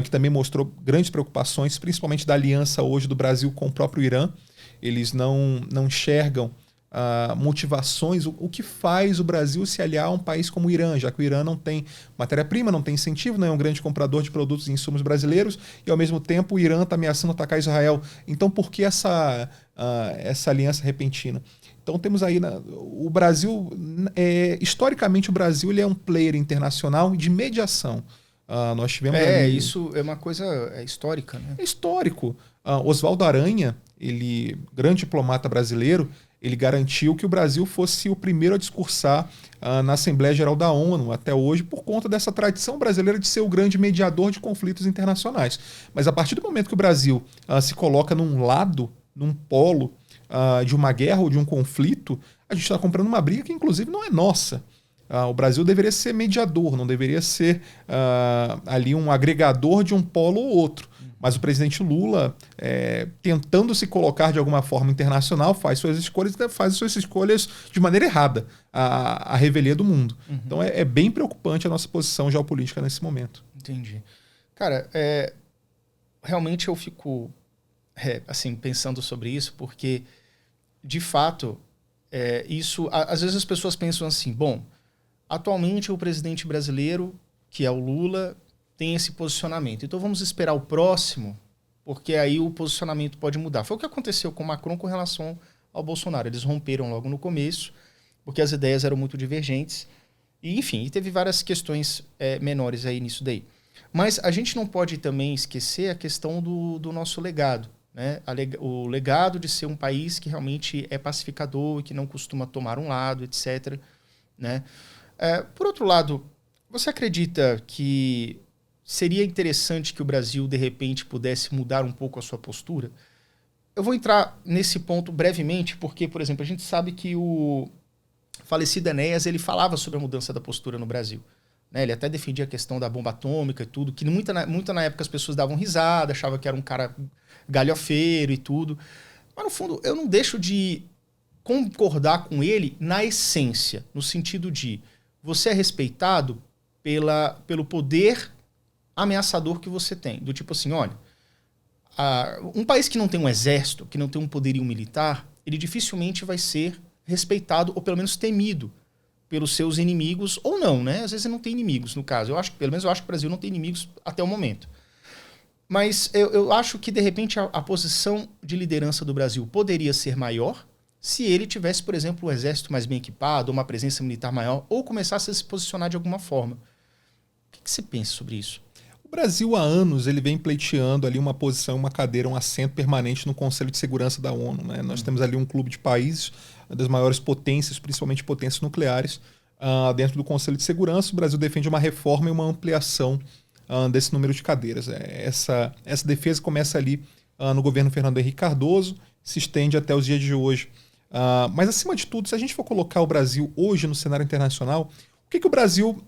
que também mostrou grandes preocupações, principalmente da aliança hoje do Brasil com o próprio Irã. Eles não enxergam motivações, o que faz o Brasil se aliar a um país como o Irã, já que o Irã não tem matéria-prima, não tem incentivo, não é um grande comprador de produtos e insumos brasileiros, e ao mesmo tempo o Irã está ameaçando atacar Israel. Então por que essa aliança repentina? Então temos aí o Brasil, historicamente o Brasil ele é um player internacional de mediação. Nós tivemos isso é uma coisa histórica, né? É histórico. Oswaldo Aranha, grande diplomata brasileiro, ele garantiu que o Brasil fosse o primeiro a discursar na Assembleia Geral da ONU até hoje, por conta dessa tradição brasileira de ser o grande mediador de conflitos internacionais. Mas a partir do momento que o Brasil se coloca num lado, num polo de uma guerra ou de um conflito, a gente está comprando uma briga que inclusive não é nossa. O Brasil deveria ser mediador, não deveria ser ali um agregador de um polo ou outro. Mas o presidente Lula, tentando se colocar de alguma forma internacional, faz suas escolhas de maneira errada, à revelia do mundo. Uhum. Então é bem preocupante a nossa posição geopolítica nesse momento. Entendi. Cara, realmente eu fico assim, pensando sobre isso, porque, de fato, isso... Às vezes as pessoas pensam assim, bom, atualmente o presidente brasileiro, que é o Lula, tem esse posicionamento. Então vamos esperar o próximo, porque aí o posicionamento pode mudar. Foi o que aconteceu com o Macron com relação ao Bolsonaro. Eles romperam logo no começo, porque as ideias eram muito divergentes. E, enfim, teve várias questões menores aí nisso daí. Mas a gente não pode também esquecer a questão do nosso legado, né? O legado de ser um país que realmente é pacificador e que não costuma tomar um lado, etc., né? Por outro lado, você acredita que seria interessante que o Brasil, de repente, pudesse mudar um pouco a sua postura? Eu vou entrar nesse ponto brevemente, porque, por exemplo, a gente sabe que o falecido Enéas, ele falava sobre a mudança da postura no Brasil, né? Ele até defendia a questão da bomba atômica e tudo, que muito na época as pessoas davam risada, achavam que era um cara galhofeiro e tudo. Mas, no fundo, eu não deixo de concordar com ele na essência, no sentido de você é respeitado pelo poder ameaçador que você tem. Do tipo assim, olha, um país que não tem um exército, que não tem um poderio militar, ele dificilmente vai ser respeitado ou pelo menos temido pelos seus inimigos, ou não, né? Às vezes não tem inimigos, no caso. Pelo menos eu acho que o Brasil não tem inimigos até o momento. Mas eu acho que, de repente, a posição de liderança do Brasil poderia ser maior se ele tivesse, por exemplo, um exército mais bem equipado, uma presença militar maior, ou começasse a se posicionar de alguma forma. O que você pensa sobre isso? O Brasil, há anos, ele vem pleiteando ali uma posição, uma cadeira, um assento permanente no Conselho de Segurança da ONU, né? Nós temos ali um clube de países, das maiores potências, principalmente potências nucleares, dentro do Conselho de Segurança. O Brasil defende uma reforma e uma ampliação desse número de cadeiras. Essa defesa começa ali no governo Fernando Henrique Cardoso, se estende até os dias de hoje. Mas, acima de tudo, se a gente for colocar o Brasil hoje no cenário internacional, o que o Brasil...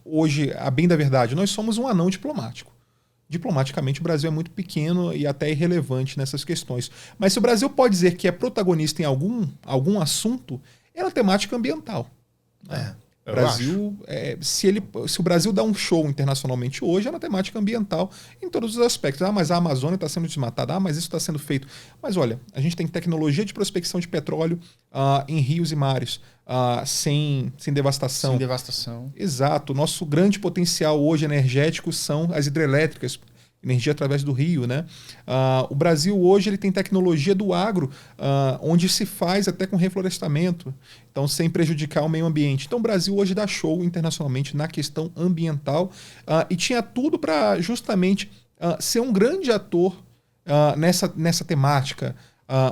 hoje, a bem da verdade, nós somos um anão diplomático. Diplomaticamente, o Brasil é muito pequeno e até irrelevante nessas questões. Mas se o Brasil pode dizer que é protagonista em algum assunto, é na temática ambiental. O Brasil, se o Brasil dá um show internacionalmente hoje, é na temática ambiental em todos os aspectos. Mas a Amazônia está sendo desmatada, mas isso está sendo feito. Mas olha, a gente tem tecnologia de prospecção de petróleo em rios e mares, sem devastação. Sem devastação. Exato. Nosso grande potencial hoje energético são as hidrelétricas, energia através do rio, né? O Brasil hoje ele tem tecnologia do agro, onde se faz até com reflorestamento, então sem prejudicar o meio ambiente. Então o Brasil hoje dá show internacionalmente na questão ambiental e tinha tudo para justamente ser um grande ator nessa temática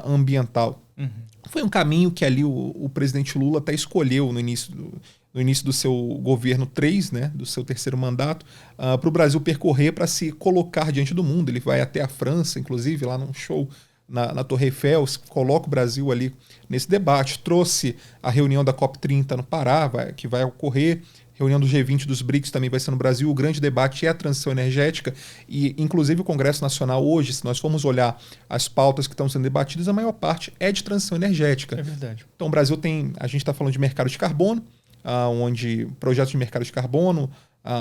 ambiental. Uhum. Foi um caminho que ali o presidente Lula até escolheu no início do seu governo 3, né, do seu terceiro mandato, para o Brasil percorrer para se colocar diante do mundo. Ele vai até a França, inclusive, lá num show na Torre Eiffel, coloca o Brasil ali nesse debate. Trouxe a reunião da COP30 no Pará, que vai ocorrer. Reunião do G20 dos BRICS também vai ser no Brasil. O grande debate é a transição energética e, inclusive, o Congresso Nacional hoje, se nós formos olhar as pautas que estão sendo debatidas, a maior parte é de transição energética. É verdade. Então, o Brasil a gente está falando de mercado de carbono, onde projetos de mercado de carbono,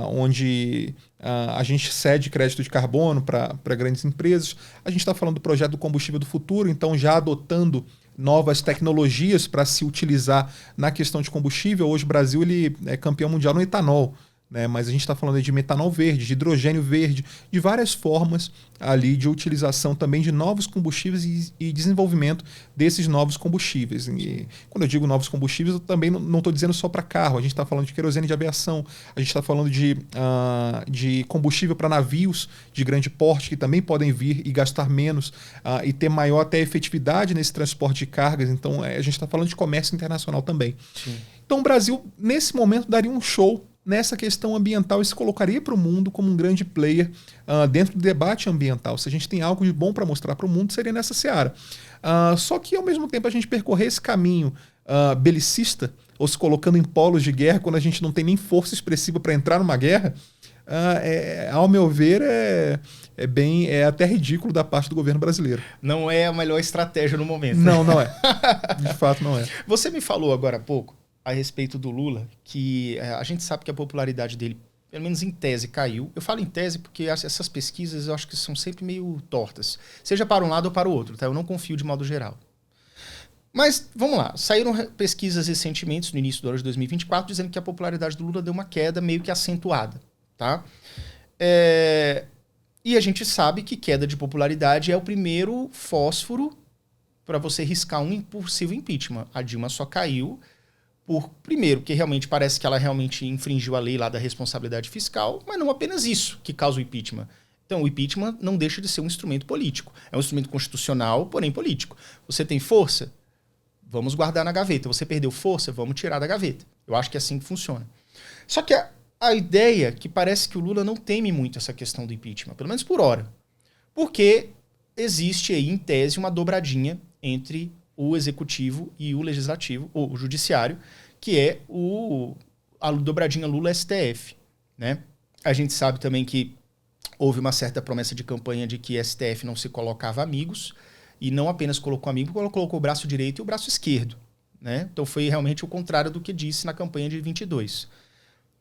onde a gente cede crédito de carbono para grandes empresas. A gente está falando do projeto do combustível do futuro, então já adotando novas tecnologias para se utilizar na questão de combustível. Hoje o Brasil ele é campeão mundial no etanol, né? Mas a gente está falando aí de metanol verde, de hidrogênio verde, de várias formas ali de utilização também de novos combustíveis e desenvolvimento desses novos combustíveis. E quando eu digo novos combustíveis, eu também não estou dizendo só para carro, a gente está falando de querosene de aviação, a gente está falando de combustível para navios de grande porte que também podem vir e gastar menos e ter maior até efetividade nesse transporte de cargas. Então a gente está falando de comércio internacional também. Sim. Então o Brasil, nesse momento, daria um show nessa questão ambiental e se colocaria para o mundo como um grande player dentro do debate ambiental. Se a gente tem algo de bom para mostrar para o mundo, seria nessa seara. Só que, ao mesmo tempo, a gente percorrer esse caminho belicista, ou se colocando em polos de guerra, quando a gente não tem nem força expressiva para entrar numa guerra, ao meu ver, é até ridículo da parte do governo brasileiro. Não é a melhor estratégia no momento. Não, não é. De fato, não é. Você me falou agora há pouco a respeito do Lula, que a gente sabe que a popularidade dele, pelo menos em tese, caiu. Eu falo em tese porque essas pesquisas eu acho que são sempre meio tortas. Seja para um lado ou para o outro, tá? Eu não confio de modo geral. Mas, vamos lá. Saíram pesquisas recentemente, no início do ano de 2024, dizendo que a popularidade do Lula deu uma queda meio que acentuada, tá? E a gente sabe que queda de popularidade é o primeiro fósforo para você riscar um impulsivo impeachment. A Dilma só caiu primeiro, porque realmente parece que ela realmente infringiu a lei lá da responsabilidade fiscal, mas não apenas isso que causa o impeachment. Então, o impeachment não deixa de ser um instrumento político. É um instrumento constitucional, porém político. Você tem força? Vamos guardar na gaveta. Você perdeu força? Vamos tirar da gaveta. Eu acho que é assim que funciona. Só que a ideia que parece que o Lula não teme muito essa questão do impeachment, pelo menos por hora. Porque existe aí, em tese, uma dobradinha entre o executivo e o legislativo, ou o judiciário, que é a dobradinha Lula-STF, né? A gente sabe também que houve uma certa promessa de campanha de que STF não se colocava amigos, e não apenas colocou amigo, colocou o braço direito e o braço esquerdo, né? Então foi realmente o contrário do que disse na campanha de 22.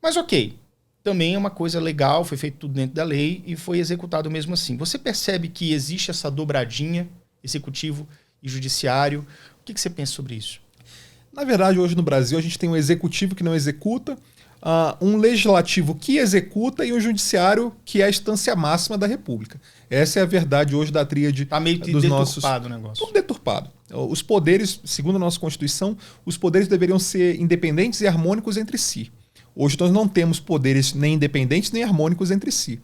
Mas ok, também é uma coisa legal, foi feito tudo dentro da lei e foi executado mesmo assim. Você percebe que existe essa dobradinha, executivo e judiciário? O que você pensa sobre isso? Na verdade, hoje no Brasil, a gente tem um executivo que não executa, um legislativo que executa e um judiciário que é a instância máxima da República. Essa é a verdade hoje da tríade tá meio dos deturpado o negócio. Tudo deturpado. Os poderes, segundo a nossa Constituição, os poderes deveriam ser independentes e harmônicos entre si. Hoje nós não temos poderes nem independentes nem harmônicos entre si.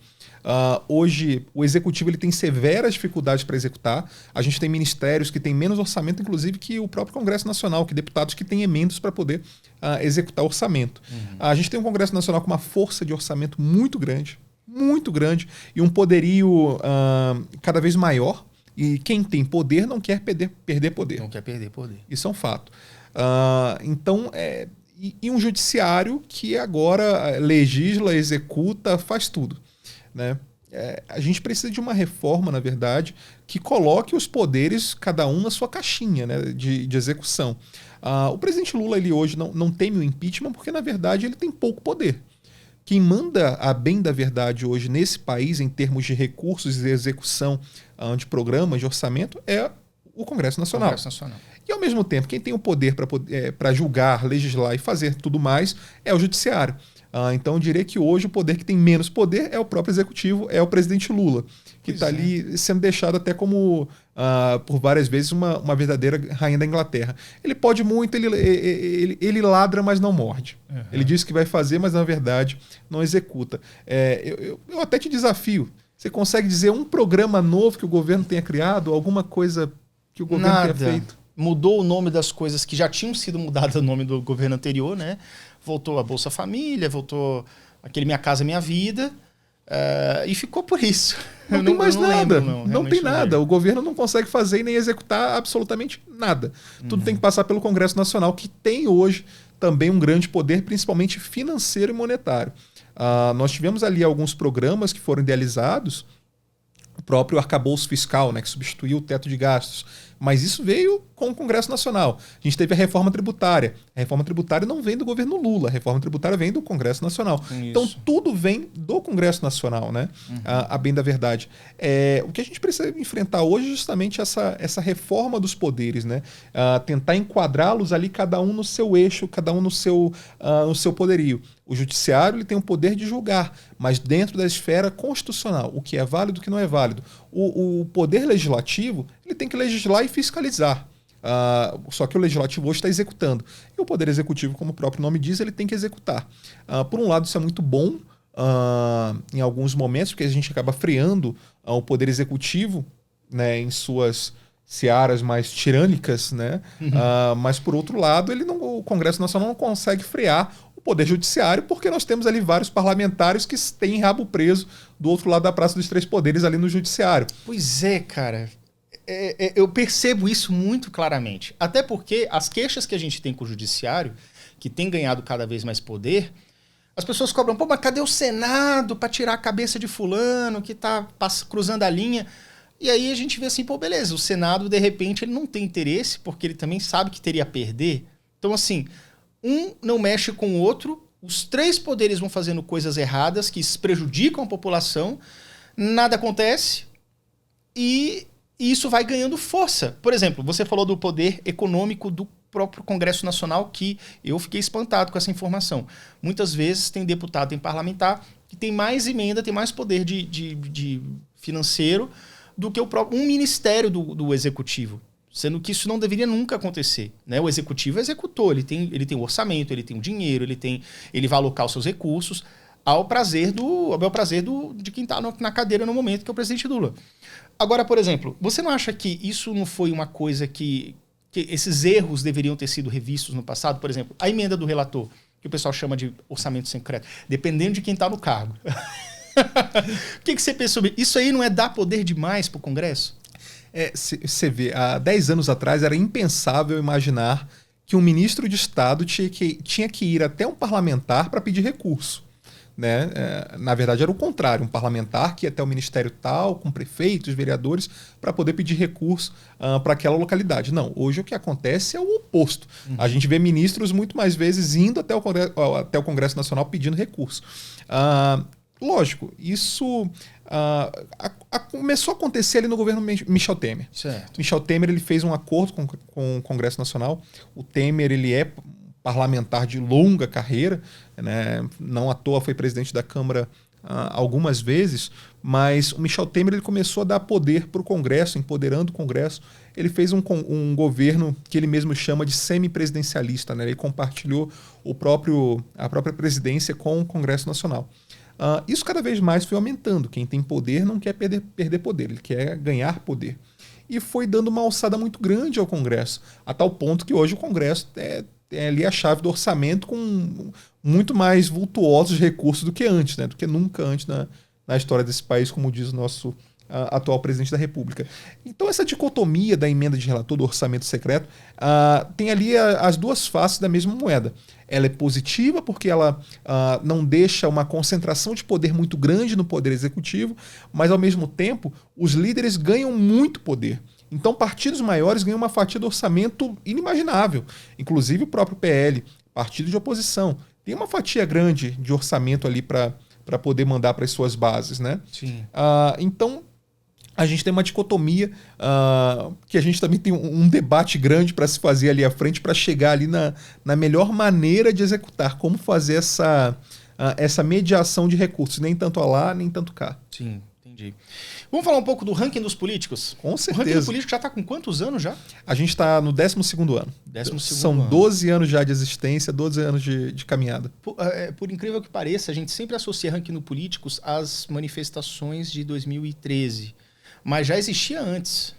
Hoje o executivo ele tem severas dificuldades para executar. A gente tem ministérios que têm menos orçamento, inclusive, que o próprio Congresso Nacional, que deputados que têm emendas para poder executar orçamento. A gente tem um Congresso Nacional com uma força de orçamento muito grande, e um poderio cada vez maior. E quem tem poder não quer perder poder. Não quer perder poder. Isso é um fato. Então, e um judiciário que agora legisla, executa, faz tudo. Né? A gente precisa de uma reforma, na verdade, que coloque os poderes, cada um na sua caixinha, né, de execução. O presidente Lula ele hoje não teme o impeachment porque, na verdade, ele tem pouco poder. Quem manda a bem da verdade hoje nesse país, em termos de recursos e execução de programas, de orçamento, é o Congresso Nacional. E, ao mesmo tempo, quem tem o poder para julgar, legislar e fazer tudo mais é o Judiciário. Então, eu diria que hoje o poder que tem menos poder é o próprio Executivo, é o presidente Lula, que está ali sendo deixado até como, por várias vezes, uma verdadeira rainha da Inglaterra. Ele pode muito, ele ladra, mas não morde. Uhum. Ele diz que vai fazer, mas, na verdade, não executa. Eu até te desafio. Você consegue dizer um programa novo que o governo tenha criado, alguma coisa que o governo tenha feito? Mudou o nome das coisas que já tinham sido mudadas o nome do governo anterior, né? Voltou a Bolsa Família, voltou aquele Minha Casa Minha Vida, e ficou por isso. Não tem mais nada. Não tem nada. O governo não consegue fazer e nem executar absolutamente nada. Tudo tem que passar pelo Congresso Nacional, que tem hoje também um grande poder, principalmente financeiro e monetário. Nós tivemos ali alguns programas que foram idealizados, o próprio arcabouço fiscal, né, que substituiu o teto de gastos, Mas isso veio com o Congresso Nacional. A gente teve a reforma tributária. A reforma tributária não vem do governo Lula, a reforma tributária vem do Congresso Nacional. Isso. Então tudo vem do Congresso Nacional, né? A bem da verdade. O que a gente precisa enfrentar hoje é justamente essa reforma dos poderes, né? Tentar enquadrá-los ali, cada um no seu eixo, cada um no seu poderio. O judiciário ele tem o poder de julgar, mas dentro da esfera constitucional, o que é válido e o que não é válido. O poder legislativo ele tem que legislar e fiscalizar. Só que o legislativo hoje está executando. E o poder executivo, como o próprio nome diz, ele tem que executar. Por um lado, isso é muito bom em alguns momentos, porque a gente acaba freando o poder executivo, né, em suas searas mais tirânicas, né? Mas, por outro lado, o Congresso Nacional não consegue frear o Poder Judiciário, porque nós temos ali vários parlamentares que têm rabo preso do outro lado da Praça dos Três Poderes, ali no Judiciário. Pois é, cara. Eu percebo isso muito claramente. Até porque as queixas que a gente tem com o Judiciário, que tem ganhado cada vez mais poder, as pessoas cobram, pô, mas cadê o Senado para tirar a cabeça de fulano que tá cruzando a linha? E aí a gente vê assim, pô, beleza, o Senado, de repente, ele não tem interesse, porque ele também sabe que teria a perder. Então, assim, um não mexe com o outro, os três poderes vão fazendo coisas erradas que prejudicam a população, nada acontece e isso vai ganhando força. Por exemplo, você falou do poder econômico do próprio Congresso Nacional, que eu fiquei espantado com essa informação. Muitas vezes tem deputado, tem parlamentar, que tem mais emenda, tem mais poder de financeiro do que um ministério do executivo, sendo que isso não deveria nunca acontecer, né? O executivo executou, ele tem o orçamento, ele tem o dinheiro, ele vai alocar os seus recursos ao bel prazer de quem está na cadeira no momento, que é o presidente Lula. Agora, por exemplo, você não acha que isso não foi uma coisa que esses erros deveriam ter sido revistos no passado? Por exemplo, a emenda do relator, que o pessoal chama de orçamento secreto, dependendo de quem está no cargo. O que você pensa sobre isso? Aí não é dar poder demais para o Congresso? Você vê, há 10 anos atrás era impensável imaginar que um ministro de Estado tinha que ir até um parlamentar para pedir recurso. Né? Na verdade, era o contrário. Um parlamentar que ia até o ministério tal, com prefeitos, vereadores, para poder pedir recurso para aquela localidade. Não, hoje o que acontece é o oposto. A gente vê ministros muito mais vezes indo até o Congresso Nacional pedindo recurso. Lógico, isso começou a acontecer ali no governo Michel Temer. Certo. Michel Temer ele fez um acordo com o Congresso Nacional. O Temer ele é parlamentar de longa carreira, né? Não à toa foi presidente da Câmara algumas vezes, mas o Michel Temer ele começou a dar poder para o Congresso, empoderando o Congresso. Ele fez um governo que ele mesmo chama de semipresidencialista, né? Ele compartilhou a própria presidência com o Congresso Nacional. Isso cada vez mais foi aumentando. Quem tem poder não quer perder poder, ele quer ganhar poder. E foi dando uma alçada muito grande ao Congresso, a tal ponto que hoje o Congresso é ali a chave do orçamento com muito mais vultuosos recursos do que antes, né? Do que nunca antes na história desse país, como diz o nosso atual presidente da República. Então essa dicotomia da emenda de relator do orçamento secreto tem ali as duas faces da mesma moeda. Ela é positiva porque ela não deixa uma concentração de poder muito grande no poder executivo, mas ao mesmo tempo os líderes ganham muito poder. Então partidos maiores ganham uma fatia do orçamento inimaginável. Inclusive o próprio PL, partido de oposição, tem uma fatia grande de orçamento ali para poder mandar para as suas bases, né? Sim. Então a gente tem uma dicotomia que a gente também tem um debate grande para se fazer ali à frente para chegar ali na melhor maneira de executar, como fazer essa mediação de recursos, nem tanto lá, nem tanto cá. Sim, entendi. Vamos falar um pouco do ranking dos políticos? Com certeza. O ranking dos políticos já está com quantos anos já? A gente está no 12º ano. São 12 anos já de existência, 12 anos de caminhada. Por incrível que pareça, a gente sempre associa ranking dos políticos às manifestações de 2013. Mas já existia antes.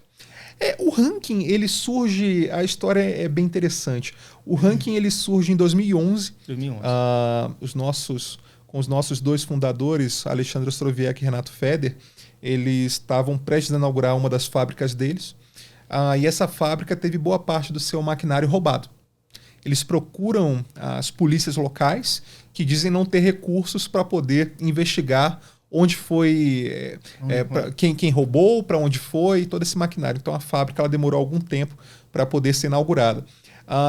O ranking, ele surge... A história é bem interessante. O ranking, ele surge em 2011. 2011. Com os nossos dois fundadores, Alexandre Ostroviec e Renato Feder, eles estavam prestes a inaugurar uma das fábricas deles. E essa fábrica teve boa parte do seu maquinário roubado. Eles procuram as polícias locais que dizem não ter recursos para poder investigar onde foi, quem roubou, para onde foi, todo esse maquinário. Então a fábrica ela demorou algum tempo para poder ser inaugurada.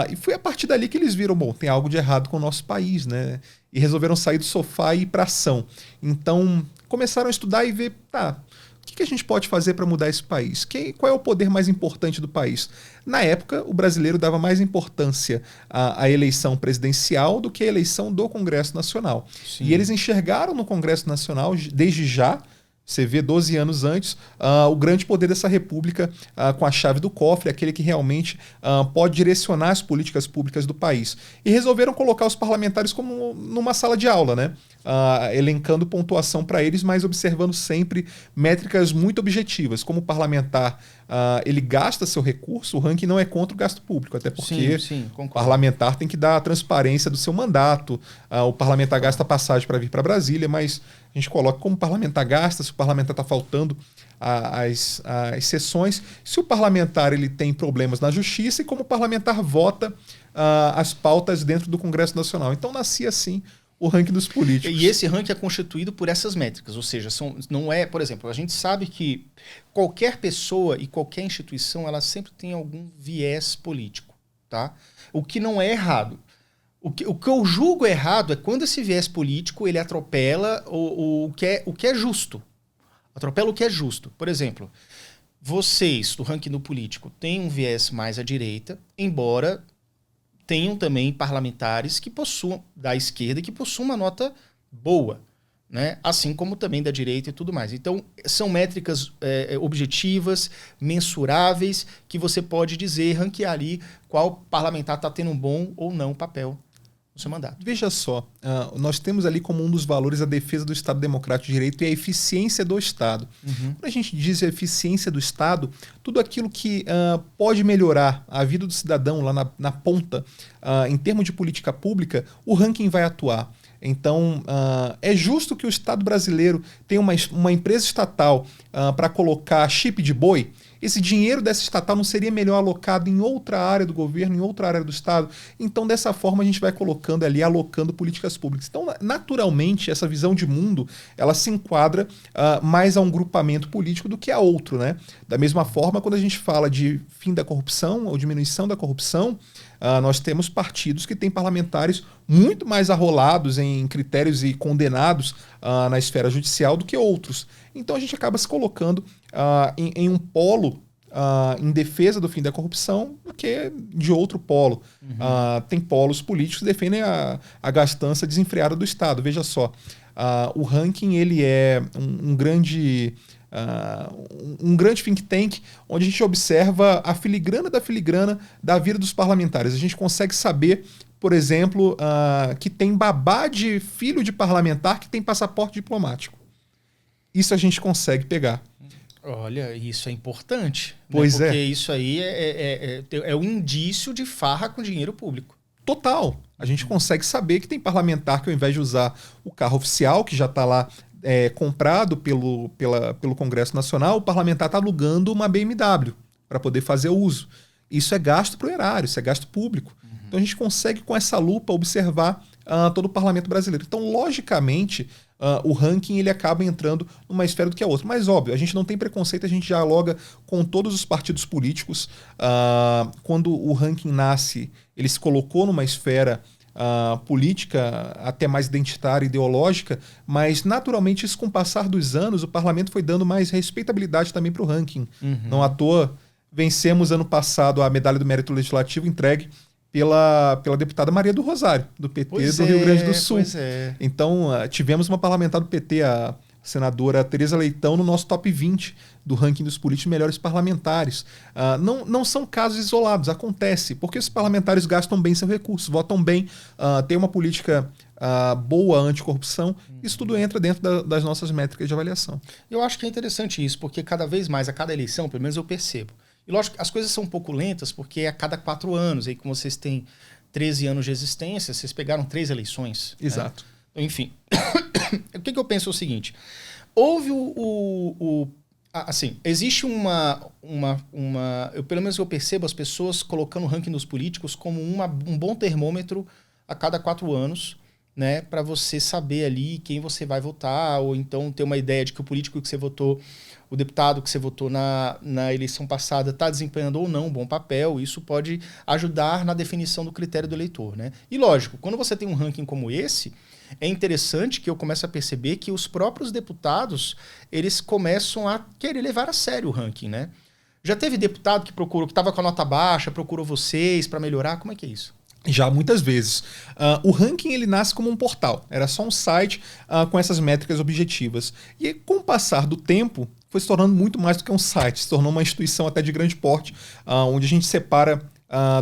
E foi a partir dali que eles viram, bom, tem algo de errado com o nosso país, né? E resolveram sair do sofá e ir para ação. Então começaram a estudar e ver, o que a gente pode fazer para mudar esse país? Qual é o poder mais importante do país? Na época, o brasileiro dava mais importância à eleição presidencial do que à eleição do Congresso Nacional. Sim. E eles enxergaram no Congresso Nacional, desde já, você vê 12 anos antes, o grande poder dessa república com a chave do cofre, aquele que realmente pode direcionar as políticas públicas do país. E resolveram colocar os parlamentares como numa sala de aula, né? Elencando pontuação para eles, mas observando sempre métricas muito objetivas. Como o parlamentar ele gasta seu recurso, o ranking não é contra o gasto público, até porque o parlamentar tem que dar a transparência do seu mandato, o parlamentar gasta passagem para vir para Brasília, mas a gente coloca como o parlamentar gasta, se o parlamentar está faltando as sessões, se o parlamentar ele tem problemas na justiça e como o parlamentar vota as pautas dentro do Congresso Nacional. Então nascia assim o ranking dos políticos. E esse ranking é constituído por essas métricas, ou seja, não é, por exemplo, a gente sabe que qualquer pessoa e qualquer instituição, ela sempre tem algum viés político, tá? O que não é errado. O que eu julgo errado é quando esse viés político ele atropela o que é justo. Atropela o que é justo. Por exemplo, vocês, do ranking do político, têm um viés mais à direita, embora tenham também parlamentares que possuam, da esquerda, que possuam uma nota boa, né? Assim como também da direita e tudo mais. Então, são métricas objetivas, mensuráveis, que você pode dizer, ranquear ali qual parlamentar está tendo um bom ou não papel no seu mandato. Veja só, nós temos ali como um dos valores a defesa do Estado Democrático de Direito e a eficiência do Estado. Uhum. Quando a gente diz a eficiência do Estado, tudo aquilo que pode melhorar a vida do cidadão lá na ponta, em termos de política pública, o ranking vai atuar. Então, é justo que o Estado brasileiro tenha uma empresa estatal para colocar chip de boi? Esse dinheiro dessa estatal não seria melhor alocado em outra área do governo, em outra área do Estado? Então, dessa forma, a gente vai colocando ali, alocando políticas públicas. Então, naturalmente, essa visão de mundo, ela se enquadra mais a um grupamento político do que a outro, né? Da mesma forma, quando a gente fala de fim da corrupção ou diminuição da corrupção, nós temos partidos que têm parlamentares muito mais arrolados em critérios e condenados na esfera judicial do que outros. Então a gente acaba se colocando em um polo em defesa do fim da corrupção do que de outro polo. Uhum. Tem polos políticos que defendem a gastança desenfreada do Estado. Veja só, o ranking ele é um grande think tank onde a gente observa a filigrana da vida dos parlamentares. A gente consegue saber, por exemplo, que tem babá de filho de parlamentar que tem passaporte diplomático. Isso a gente consegue pegar. Olha, isso é importante. Pois né? Porque isso aí é um indício de farra com dinheiro público. Total. A gente consegue saber que tem parlamentar que, ao invés de usar o carro oficial, que já está lá comprado pelo Congresso Nacional, o parlamentar está alugando uma BMW para poder fazer uso. Isso é gasto para o erário, isso é gasto público. Uhum. Então a gente consegue, com essa lupa, observar todo o parlamento brasileiro. Então, logicamente, o ranking ele acaba entrando numa esfera do que a outra. Mas, óbvio, a gente não tem preconceito, a gente dialoga com todos os partidos políticos. Quando o ranking nasce, ele se colocou numa esfera política até mais identitária, ideológica, mas naturalmente isso, com o passar dos anos, o parlamento foi dando mais respeitabilidade também para o ranking. Uhum. Não à toa, vencemos ano passado a medalha do mérito legislativo entregue pela deputada Maria do Rosário, do PT do Rio Grande do Sul. Então, tivemos uma parlamentar do PT, a senadora Tereza Leitão, no nosso top 20 do ranking dos políticos melhores parlamentares. Não são casos isolados, acontece, porque os parlamentares gastam bem seu recurso, votam bem, têm uma política boa anticorrupção. Isso tudo entra dentro das nossas métricas de avaliação. Eu acho que é interessante isso, porque cada vez mais, a cada eleição, pelo menos eu percebo. E lógico, as coisas são um pouco lentas, porque é a cada 4 anos, aí como vocês têm 13 anos de existência, vocês pegaram 3 eleições. Exato. Né? Enfim, o que eu penso é o seguinte, houve assim, existe pelo menos eu percebo as pessoas colocando o ranking dos políticos como um bom termômetro a cada 4 anos, né, para você saber ali quem você vai votar, ou então ter uma ideia de que o político que você votou, o deputado que você votou na eleição passada está desempenhando ou não um bom papel. Isso pode ajudar na definição do critério do eleitor, né? E lógico, quando você tem um ranking como esse, é interessante que eu comece a perceber que os próprios deputados, eles começam a querer levar a sério o ranking, né? Já teve deputado que estava com a nota baixa, procurou vocês para melhorar? Como é que é isso? Já muitas vezes. O ranking ele nasce como um portal. Era só um site com essas métricas objetivas. E com o passar do tempo, foi se tornando muito mais do que um site. Se tornou uma instituição até de grande porte, onde a gente separa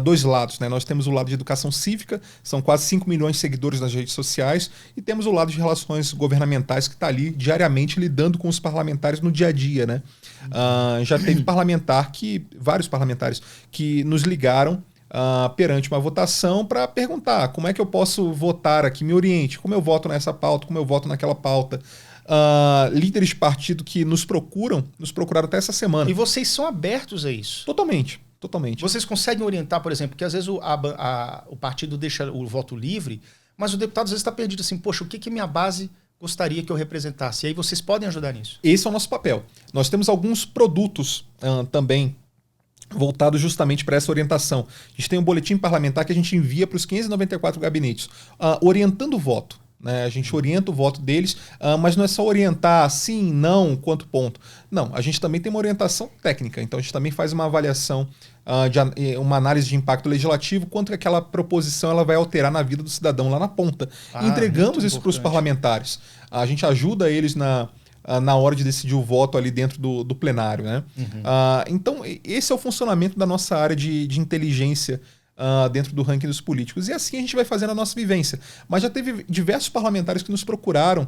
dois lados, né? Nós temos o lado de educação cívica, são quase 5 milhões de seguidores nas redes sociais, e temos o lado de relações governamentais, que está ali diariamente lidando com os parlamentares no dia a dia, né? Já teve vários parlamentares que nos ligaram perante uma votação para perguntar como é que eu posso votar aqui, me oriente, como eu voto nessa pauta, como eu voto naquela pauta. Líderes de partido que nos procuraram até essa semana. E vocês são abertos a isso? Totalmente. Vocês conseguem orientar, por exemplo, que às vezes o partido deixa o voto livre, mas o deputado às vezes está perdido assim, poxa, o que minha base gostaria que eu representasse? E aí vocês podem ajudar nisso? Esse é o nosso papel. Nós temos alguns produtos também voltados justamente para essa orientação. A gente tem um boletim parlamentar que a gente envia para os 594 gabinetes, orientando o voto. Né? A gente orienta o voto deles, mas não é só orientar sim, não, quanto ponto. Não, a gente também tem uma orientação técnica, então a gente também faz uma avaliação, uma análise de impacto legislativo, quanto que aquela proposição ela vai alterar na vida do cidadão lá na ponta. E entregamos isso para os parlamentares. A gente ajuda eles na hora de decidir o voto ali dentro do plenário. Né? Então, esse é o funcionamento da nossa área de inteligência dentro do ranking dos políticos. E assim a gente vai fazendo a nossa vivência. Mas já teve diversos parlamentares que nos procuraram,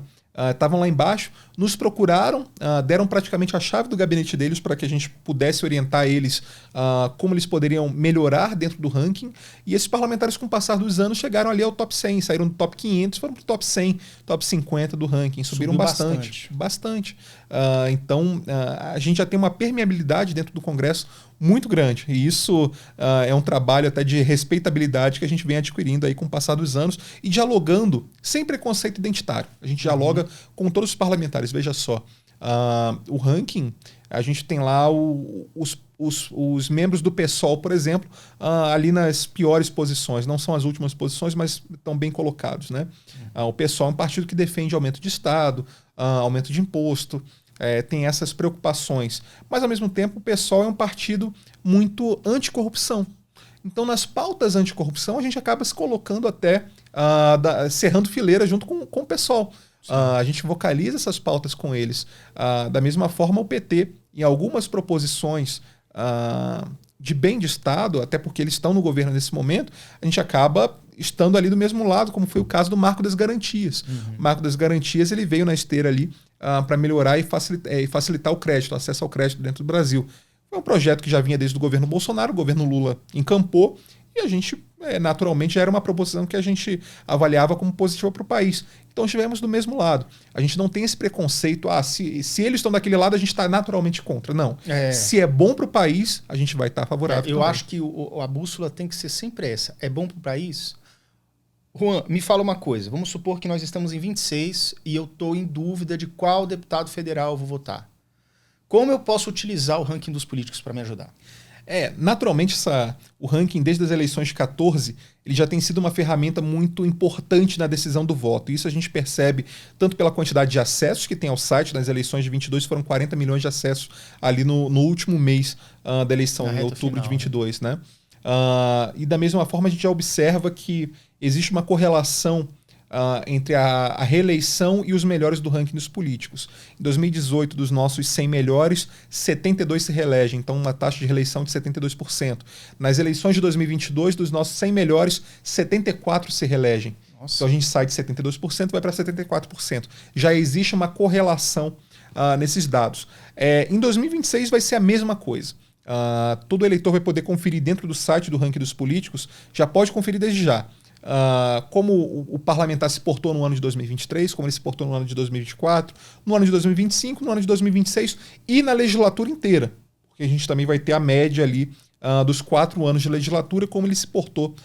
estavam lá embaixo, nos procuraram, deram praticamente a chave do gabinete deles para que a gente pudesse orientar eles como eles poderiam melhorar dentro do ranking. E esses parlamentares, com o passar dos anos, chegaram ali ao top 100, saíram do top 500, foram para o top 100, top 50 do ranking, subiram bastante. Então, a gente já tem uma permeabilidade dentro do Congresso muito grande. E isso é um trabalho até de respeitabilidade que a gente vem adquirindo aí com o passar dos anos e dialogando sem preconceito identitário. A gente dialoga com todos os parlamentares. Veja só, o ranking, a gente tem lá os membros do PSOL, por exemplo, ali nas piores posições. Não são as últimas posições, mas estão bem colocados. Né? O PSOL é um partido que defende aumento de Estado, aumento de imposto, tem essas preocupações. Mas, ao mesmo tempo, o PSOL é um partido muito anticorrupção. Então, nas pautas anticorrupção, a gente acaba se colocando até, cerrando fileira junto com o PSOL. A gente vocaliza essas pautas com eles. Da mesma forma, o PT, em algumas proposições de bem de Estado, até porque eles estão no governo nesse momento, a gente acaba estando ali do mesmo lado, como foi o caso do Marco das Garantias. O Marco das Garantias ele veio na esteira ali para melhorar e facilitar o crédito, o acesso ao crédito dentro do Brasil. Foi um projeto que já vinha desde o governo Bolsonaro, o governo Lula encampou, e a gente, naturalmente, já era uma proposição que a gente avaliava como positiva para o país. Então estivemos do mesmo lado. A gente não tem esse preconceito, se eles estão daquele lado, a gente está naturalmente contra. Não. Se é bom para o país, a gente vai estar favorável. Eu acho que a bússola tem que ser sempre essa. É bom para o país? Juan, me fala uma coisa. Vamos supor que nós estamos em 26 e eu estou em dúvida de qual deputado federal eu vou votar. Como eu posso utilizar o ranking dos políticos para me ajudar? Naturalmente, o ranking desde as eleições de 14, ele já tem sido uma ferramenta muito importante na decisão do voto. Isso a gente percebe tanto pela quantidade de acessos que tem ao site. Nas eleições de 22 foram 40 milhões de acessos ali no último mês da eleição, em outubro de 22. Né? E da mesma forma a gente já observa que existe uma correlação entre a reeleição e os melhores do ranking dos políticos. Em 2018, dos nossos 100 melhores, 72 se reelegem, então uma taxa de reeleição de 72%. Nas eleições de 2022, dos nossos 100 melhores, 74 se reelegem. Nossa. Então a gente sai de 72% e vai para 74%. Já existe uma correlação nesses dados. Em 2026 vai ser a mesma coisa. Todo eleitor vai poder conferir dentro do site do ranking dos políticos, já pode conferir desde já. Como o parlamentar se portou no ano de 2023, como ele se portou no ano de 2024, no ano de 2025, no ano de 2026 e na legislatura inteira. Porque a gente também vai ter a média ali dos 4 anos de legislatura, como ele se portou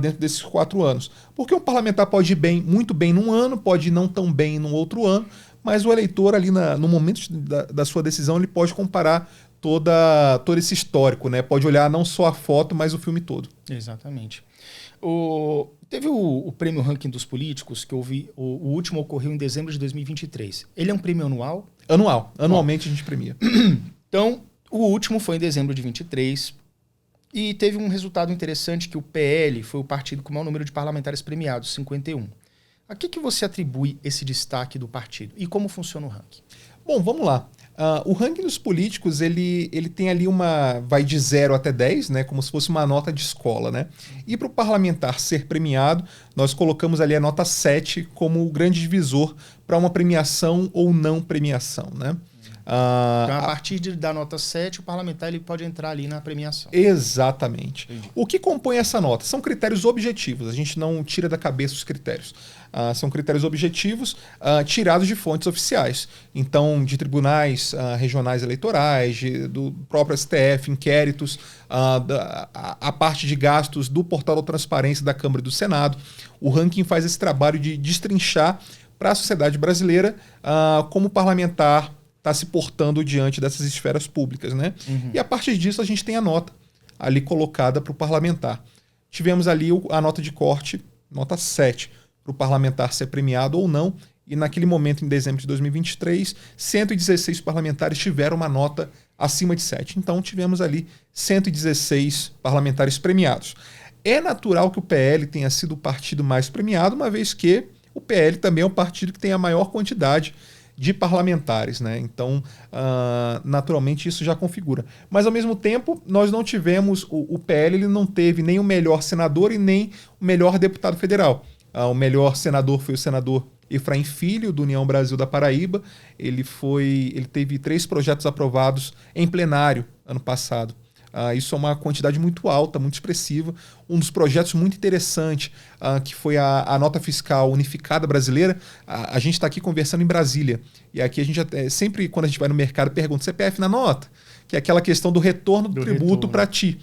dentro desses 4 anos. Porque um parlamentar pode ir bem, muito bem num ano, pode ir não tão bem num outro ano, mas o eleitor ali no momento da sua decisão, ele pode comparar todo esse histórico, né? Pode olhar não só a foto, mas o filme todo. Exatamente. Teve o prêmio Ranking dos Políticos, que o último ocorreu em dezembro de 2023. Ele é um prêmio anual? Anual. Anualmente a gente premia. Então, o último foi em dezembro de 23 e teve um resultado interessante que o PL foi o partido com o maior número de parlamentares premiados, 51. A que você atribui esse destaque do partido e como funciona o ranking? Bom, vamos lá. O ranking dos políticos, ele tem ali vai de 0 até 10, né, como se fosse uma nota de escola, né? E para o parlamentar ser premiado, nós colocamos ali a nota 7 como o grande divisor para uma premiação ou não premiação, né? Então, a partir da nota 7, o parlamentar ele pode entrar ali na premiação. Exatamente. Entendi. O que compõe essa nota? São critérios objetivos, a gente não tira da cabeça os critérios. São critérios objetivos tirados de fontes oficiais. Então, de tribunais regionais eleitorais, do próprio STF, inquéritos, a parte de gastos do portal da transparência da Câmara e do Senado. O ranking faz esse trabalho de destrinchar para a sociedade brasileira como o parlamentar está se portando diante dessas esferas públicas, né? Uhum. E a partir disso a gente tem a nota ali colocada para o parlamentar. Tivemos ali a nota de corte, nota 7, para o parlamentar ser premiado ou não, e naquele momento, em dezembro de 2023, 116 parlamentares tiveram uma nota acima de 7. Então tivemos ali 116 parlamentares premiados. É natural que o PL tenha sido o partido mais premiado, uma vez que o PL também é o partido que tem a maior quantidade de parlamentares, né? Então, naturalmente, isso já configura. Mas, ao mesmo tempo, nós não tivemos, o PL ele não teve nem o melhor senador e nem o melhor deputado federal. O melhor senador foi o senador Efraim Filho, do União Brasil da Paraíba. Ele teve 3 projetos aprovados em plenário ano passado. Isso é uma quantidade muito alta, muito expressiva. Um dos projetos muito interessante, que foi a nota fiscal unificada brasileira. A gente está aqui conversando em Brasília. E aqui a gente sempre, quando a gente vai no mercado, pergunta CPF na nota, que é aquela questão do retorno do tributo para ti.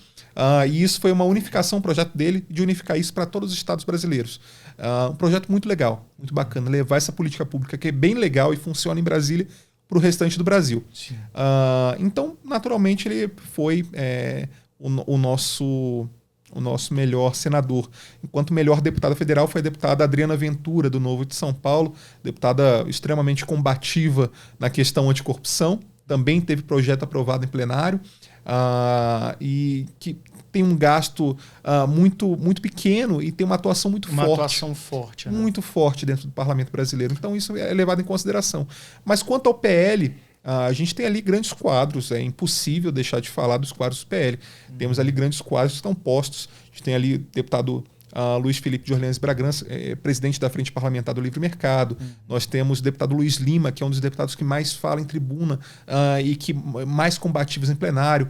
E isso foi uma unificação, um projeto dele, de unificar isso para todos os estados brasileiros. Um projeto muito legal, muito bacana. Levar essa política pública que é bem legal e funciona em Brasília para o restante do Brasil. Então, naturalmente, ele foi o nosso melhor senador. Enquanto o melhor deputada federal foi a deputada Adriana Ventura, do Novo de São Paulo, deputada extremamente combativa na questão anticorrupção. Também teve projeto aprovado em plenário e que tem um gasto muito, muito pequeno e tem uma atuação muito forte. Uma atuação forte. Né? Muito forte dentro do parlamento brasileiro. Então isso é levado em consideração. Mas quanto ao PL, a gente tem ali grandes quadros. É impossível deixar de falar dos quadros do PL. Temos ali grandes quadros que estão postos. A gente tem ali o deputado Luiz Felipe de Orleans Bragança, presidente da Frente Parlamentar do Livre Mercado. Nós temos o deputado Luiz Lima, que é um dos deputados que mais fala em tribuna e que mais combativos em plenário.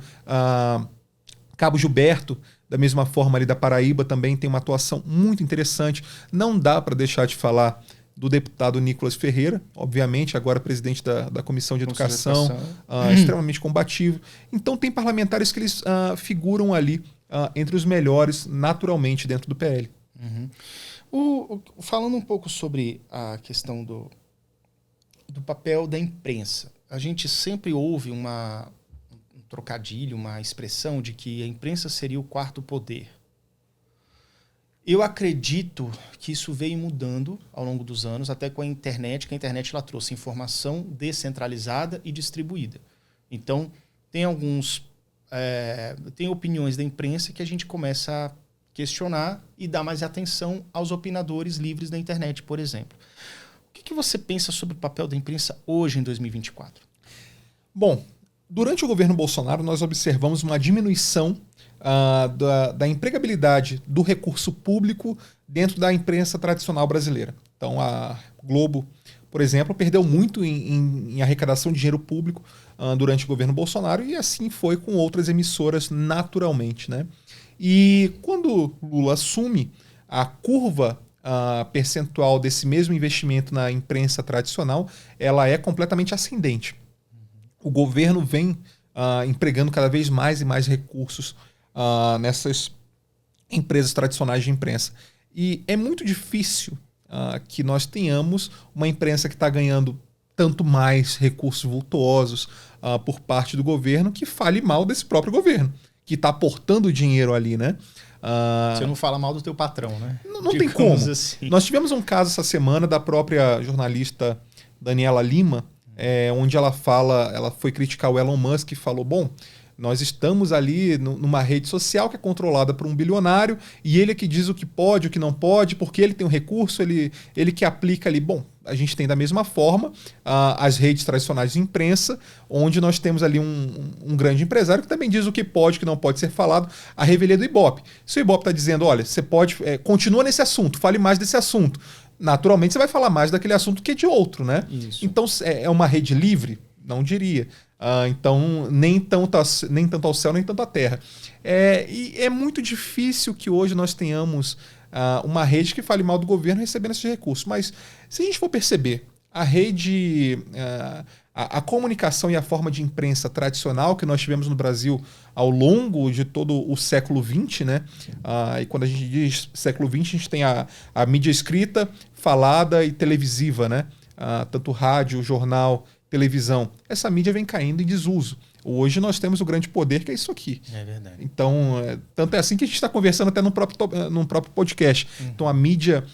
Cabo Gilberto, da mesma forma ali da Paraíba, também tem uma atuação muito interessante. Não dá para deixar de falar do deputado Nicolas Ferreira, obviamente, agora presidente da Comissão de Educação, extremamente combativo. Então tem parlamentares que eles figuram ali entre os melhores, naturalmente, dentro do PL. Falando um pouco sobre a questão do papel da imprensa, a gente sempre ouve um trocadilho, uma expressão de que a imprensa seria o quarto poder. Eu acredito que isso veio mudando ao longo dos anos, até com a internet, que a internet ela trouxe informação descentralizada e distribuída. Então, tem opiniões da imprensa que a gente começa a questionar e dar mais atenção aos opinadores livres da internet, por exemplo. O que você pensa sobre o papel da imprensa hoje, em 2024? Bom, durante o governo Bolsonaro, nós observamos uma diminuição da empregabilidade do recurso público dentro da imprensa tradicional brasileira. Então, a Globo, por exemplo, perdeu muito em arrecadação de dinheiro público durante o governo Bolsonaro, e assim foi com outras emissoras naturalmente, né? E quando Lula assume, a curva percentual desse mesmo investimento na imprensa tradicional, ela é completamente ascendente. O governo vem empregando cada vez mais e mais recursos nessas empresas tradicionais de imprensa. E é muito difícil que nós tenhamos uma imprensa que está ganhando tanto mais recursos vultuosos por parte do governo que fale mal desse próprio governo, que está aportando dinheiro ali, né? Você não fala mal do teu patrão, né? Não tem como. Assim. Nós tivemos um caso essa semana da própria jornalista Daniela Lima, onde ela foi criticar o Elon Musk e falou, bom, nós estamos ali numa rede social que é controlada por um bilionário e ele é que diz o que pode, o que não pode, porque ele tem um recurso, ele que aplica ali. Bom, a gente tem da mesma forma as redes tradicionais de imprensa, onde nós temos ali um grande empresário que também diz o que pode, o que não pode ser falado, a revelia do Ibope. Se o Ibope está dizendo, olha, você pode, continua nesse assunto, fale mais desse assunto, naturalmente você vai falar mais daquele assunto que de outro, né? Isso. Então é uma rede livre? Não diria. Então, nem tanto ao céu, nem tanto à terra. E é muito difícil que hoje nós tenhamos uma rede que fale mal do governo recebendo esses recursos. Mas, se a gente for perceber, a rede, a comunicação e a forma de imprensa tradicional que nós tivemos no Brasil ao longo de todo o século XX, né? E quando a gente diz século XX, a gente tem a mídia escrita, falada e televisiva, né? Tanto rádio, jornal, televisão. Essa mídia vem caindo em desuso. Hoje nós temos o grande poder que é isso aqui. É verdade. Então, tanto é assim que a gente está conversando até num próprio podcast. Então, a mídia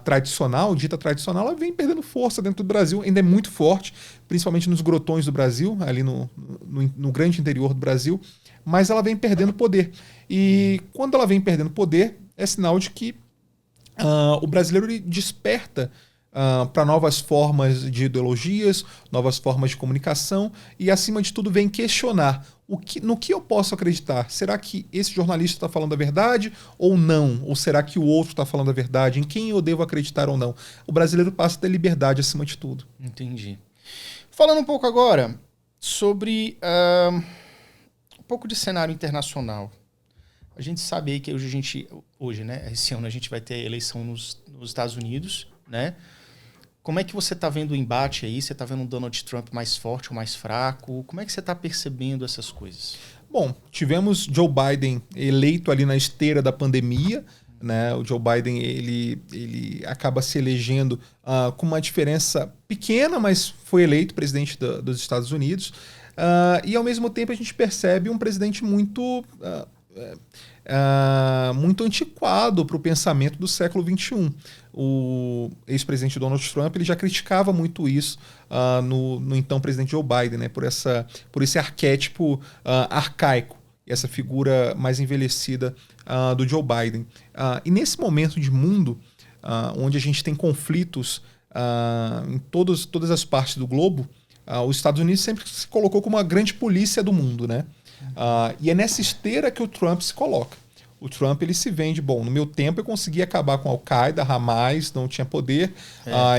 tradicional, dita tradicional, ela vem perdendo força dentro do Brasil. Ainda é muito forte, principalmente nos grotões do Brasil, ali no grande interior do Brasil. Mas ela vem perdendo poder. E quando ela vem perdendo poder, é sinal de que o brasileiro ele desperta para novas formas de ideologias, novas formas de comunicação e, acima de tudo, vem questionar no que eu posso acreditar. Será que esse jornalista está falando a verdade ou não? Ou será que o outro está falando a verdade? Em quem eu devo acreditar ou não? O brasileiro passa a ter liberdade acima de tudo. Entendi. Falando um pouco agora sobre um pouco de cenário internacional. A gente sabe aí que hoje, né, esse ano a gente vai ter eleição nos Estados Unidos, né? Como é que você está vendo o embate aí? Você está vendo o Donald Trump mais forte ou mais fraco? Como é que você está percebendo essas coisas? Bom, tivemos Joe Biden eleito ali na esteira da pandemia, né? O Joe Biden ele acaba se elegendo com uma diferença pequena, mas foi eleito presidente dos Estados Unidos. E ao mesmo tempo a gente percebe um presidente muito antiquado para o pensamento do século XXI. O ex-presidente Donald Trump ele já criticava muito isso no então presidente Joe Biden, né, por esse arquétipo arcaico, essa figura mais envelhecida do Joe Biden. E nesse momento de mundo, onde a gente tem conflitos em todas as partes do globo, os Estados Unidos sempre se colocou como a grande polícia do mundo, né? E é nessa esteira que o Trump se coloca. O Trump ele se vende, bom, no meu tempo eu consegui acabar com a Al-Qaeda, Hamas, não tinha poder,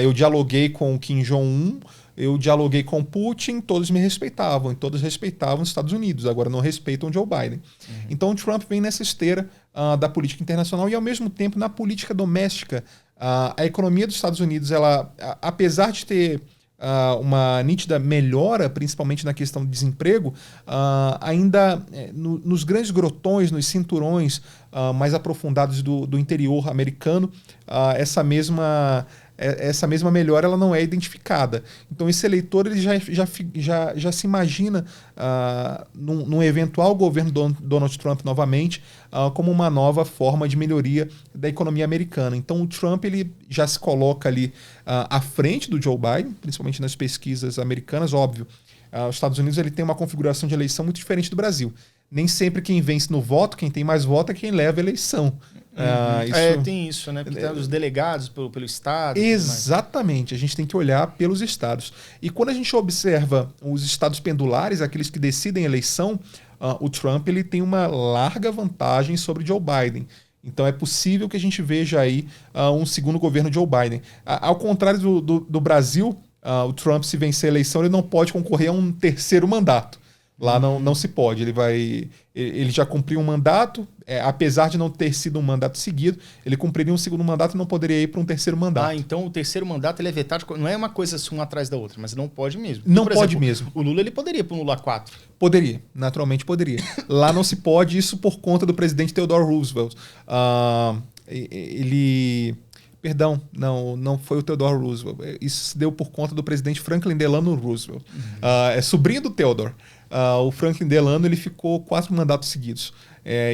eu dialoguei com o Kim Jong-un, eu dialoguei com o Putin, todos me respeitavam, e todos respeitavam os Estados Unidos, agora não respeitam o Joe Biden. Então o Trump vem nessa esteira da política internacional e ao mesmo tempo na política doméstica. A economia dos Estados Unidos, ela, apesar de ter uma nítida melhora, principalmente na questão do desemprego, ainda nos grandes grotões, nos cinturões mais aprofundados do interior americano, essa mesma melhora ela não é identificada. Então esse eleitor ele já se imagina num eventual governo Donald Trump novamente como uma nova forma de melhoria da economia americana. Então o Trump ele já se coloca ali à frente do Joe Biden, principalmente nas pesquisas americanas, óbvio. Os Estados Unidos ele tem uma configuração de eleição muito diferente do Brasil. Nem sempre quem vence no voto, quem tem mais voto é quem leva a eleição. Tem isso, né? Porque tem os delegados pelo Estado. Exatamente, a gente tem que olhar pelos estados. E quando a gente observa os estados pendulares, aqueles que decidem a eleição, o Trump ele tem uma larga vantagem sobre Joe Biden. Então é possível que a gente veja aí um segundo governo Joe Biden. Ao contrário do Brasil, o Trump, se vencer a eleição, ele não pode concorrer a um terceiro mandato. Lá não se pode. Ele já cumpriu um mandato, apesar de não ter sido um mandato seguido, ele cumpriria um segundo mandato e não poderia ir para um terceiro mandato. Então o terceiro mandato ele é vetado, não é uma coisa assim, uma atrás da outra, mas não pode mesmo. Não Por pode exemplo, mesmo. O Lula ele poderia ir para um Lula 4. Poderia, naturalmente poderia. Lá não se pode, isso por conta do presidente Theodore Roosevelt. Perdão, não foi o Theodore Roosevelt. Isso se deu por conta do presidente Franklin Delano Roosevelt. É sobrinho do Theodore. O Franklin Delano ele ficou 4 mandatos seguidos.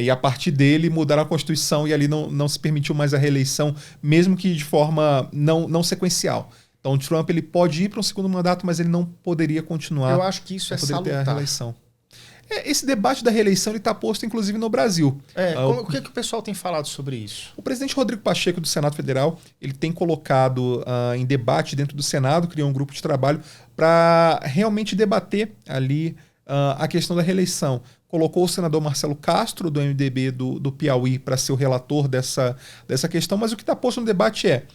E a partir dele mudaram a Constituição e ali não se permitiu mais a reeleição, mesmo que de forma não sequencial. Então o Trump ele pode ir para um segundo mandato, mas ele não poderia continuar. Eu acho que isso é salutar. Ter a reeleição. Esse debate da reeleição está posto, inclusive, no Brasil. O que o pessoal tem falado sobre isso? O presidente Rodrigo Pacheco, do Senado Federal, ele tem colocado em debate dentro do Senado, criou um grupo de trabalho para realmente debater ali a questão da reeleição. Colocou o senador Marcelo Castro, do MDB do Piauí, para ser o relator dessa questão, mas o que está posto no debate é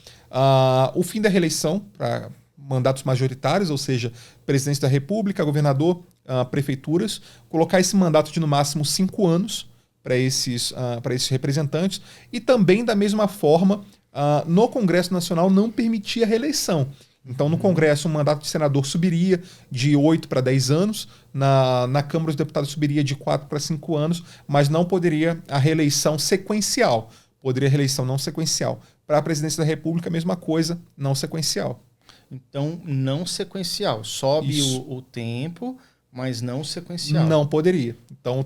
o fim da reeleição para mandatos majoritários, ou seja, presidente da República, governador, prefeituras, colocar esse mandato de no máximo 5 anos para esses representantes e também, da mesma forma, no Congresso Nacional não permitir a reeleição. Então, no Congresso, o mandato de senador subiria de 8 para 10 anos, na Câmara dos Deputados subiria de 4 para 5 anos, mas não poderia a reeleição sequencial. Poderia a reeleição não sequencial. Para a presidência da República, a mesma coisa, não sequencial. Então, não sequencial. Sobe o tempo, mas não sequencial. Não poderia. Então,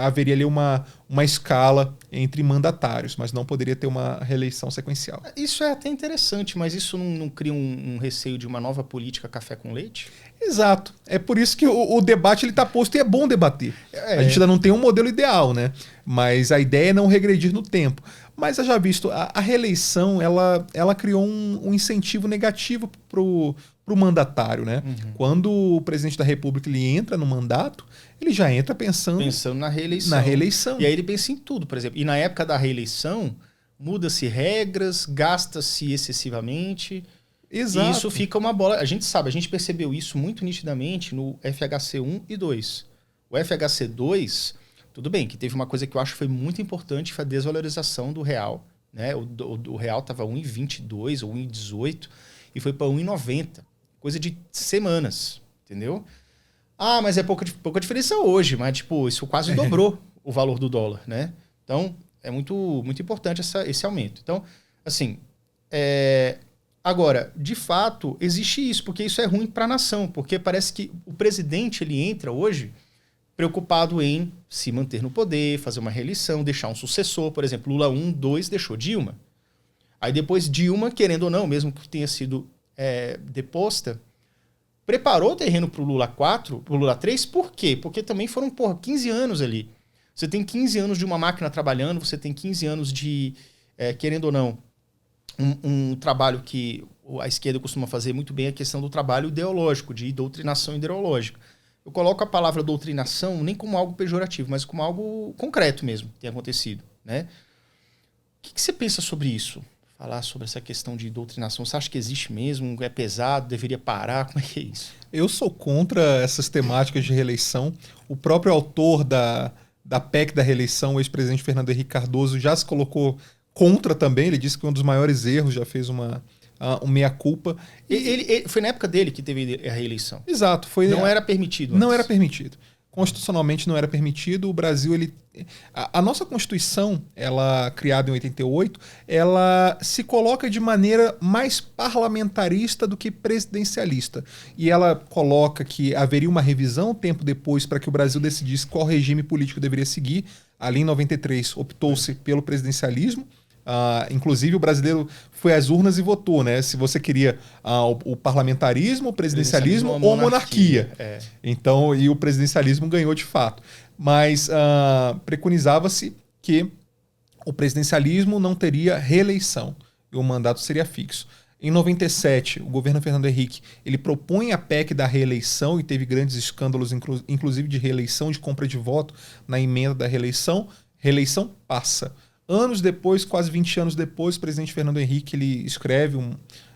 haveria ali uma escala entre mandatários, mas não poderia ter uma reeleição sequencial. Isso é até interessante, mas isso não cria um receio de uma nova política café com leite? Exato. É por isso que o debate está posto e é bom debater. A gente ainda não tem um modelo ideal, né? Mas a ideia é não regredir no tempo. Mas, já visto, a reeleição ela criou um incentivo negativo para o mandatário, né? Quando o presidente da República ele entra no mandato, ele já entra pensando na reeleição. E aí ele pensa em tudo, por exemplo. E na época da reeleição, muda-se regras, gasta-se excessivamente. Exato. E isso fica uma bola. A gente percebeu isso muito nitidamente no FHC 1 e 2. O FHC 2, tudo bem, que teve uma coisa que eu acho que foi muito importante, foi a desvalorização do real. Né? O real estava 1,22 ou 1,18 e foi para 1,90. Coisa de semanas, entendeu? Mas é pouca diferença hoje, mas tipo, isso quase dobrou o valor do dólar, né? Então, é muito, muito importante esse aumento. Então, assim, agora, de fato, existe isso, porque isso é ruim para a nação, porque parece que o presidente ele entra hoje preocupado em se manter no poder, fazer uma reeleição, deixar um sucessor. Por exemplo, Lula 1, 2 deixou Dilma. Aí depois Dilma, querendo ou não, mesmo que tenha sido deposta, preparou o terreno para o Lula 4, para o Lula 3, por quê? Porque também foram 15 anos ali. Você tem 15 anos de uma máquina trabalhando, você tem 15 anos de, querendo ou não, um trabalho que a esquerda costuma fazer muito bem, a questão do trabalho ideológico, de doutrinação ideológica. Eu coloco a palavra doutrinação nem como algo pejorativo, mas como algo concreto mesmo, que tem acontecido. Né? O que você pensa sobre isso? Falar sobre essa questão de doutrinação. Você acha que existe mesmo? É pesado? Deveria parar? Como é que é isso? Eu sou contra essas temáticas de reeleição. O próprio autor da PEC da reeleição, o ex-presidente Fernando Henrique Cardoso, já se colocou contra também. Ele disse que um dos maiores erros, já fez um meia-culpa. Foi na época dele que teve a reeleição. Exato. Não era permitido. Não era permitido. Constitucionalmente não era permitido. O Brasil, a nossa Constituição, ela criada em 88, ela se coloca de maneira mais parlamentarista do que presidencialista. E ela coloca que haveria uma revisão tempo depois para que o Brasil decidisse qual regime político deveria seguir. Ali em 93 optou-se pelo presidencialismo. Inclusive o brasileiro foi às urnas e votou, né? Se você queria o parlamentarismo, o presidencialismo ou a monarquia. Então, e o presidencialismo ganhou de fato. Mas preconizava-se que o presidencialismo não teria reeleição e o mandato seria fixo. Em 97, o governo Fernando Henrique ele propõe a PEC da reeleição e teve grandes escândalos, inclusive de reeleição, de compra de voto na emenda da reeleição. Reeleição passa. Anos depois, quase 20 anos depois, o presidente Fernando Henrique ele escreve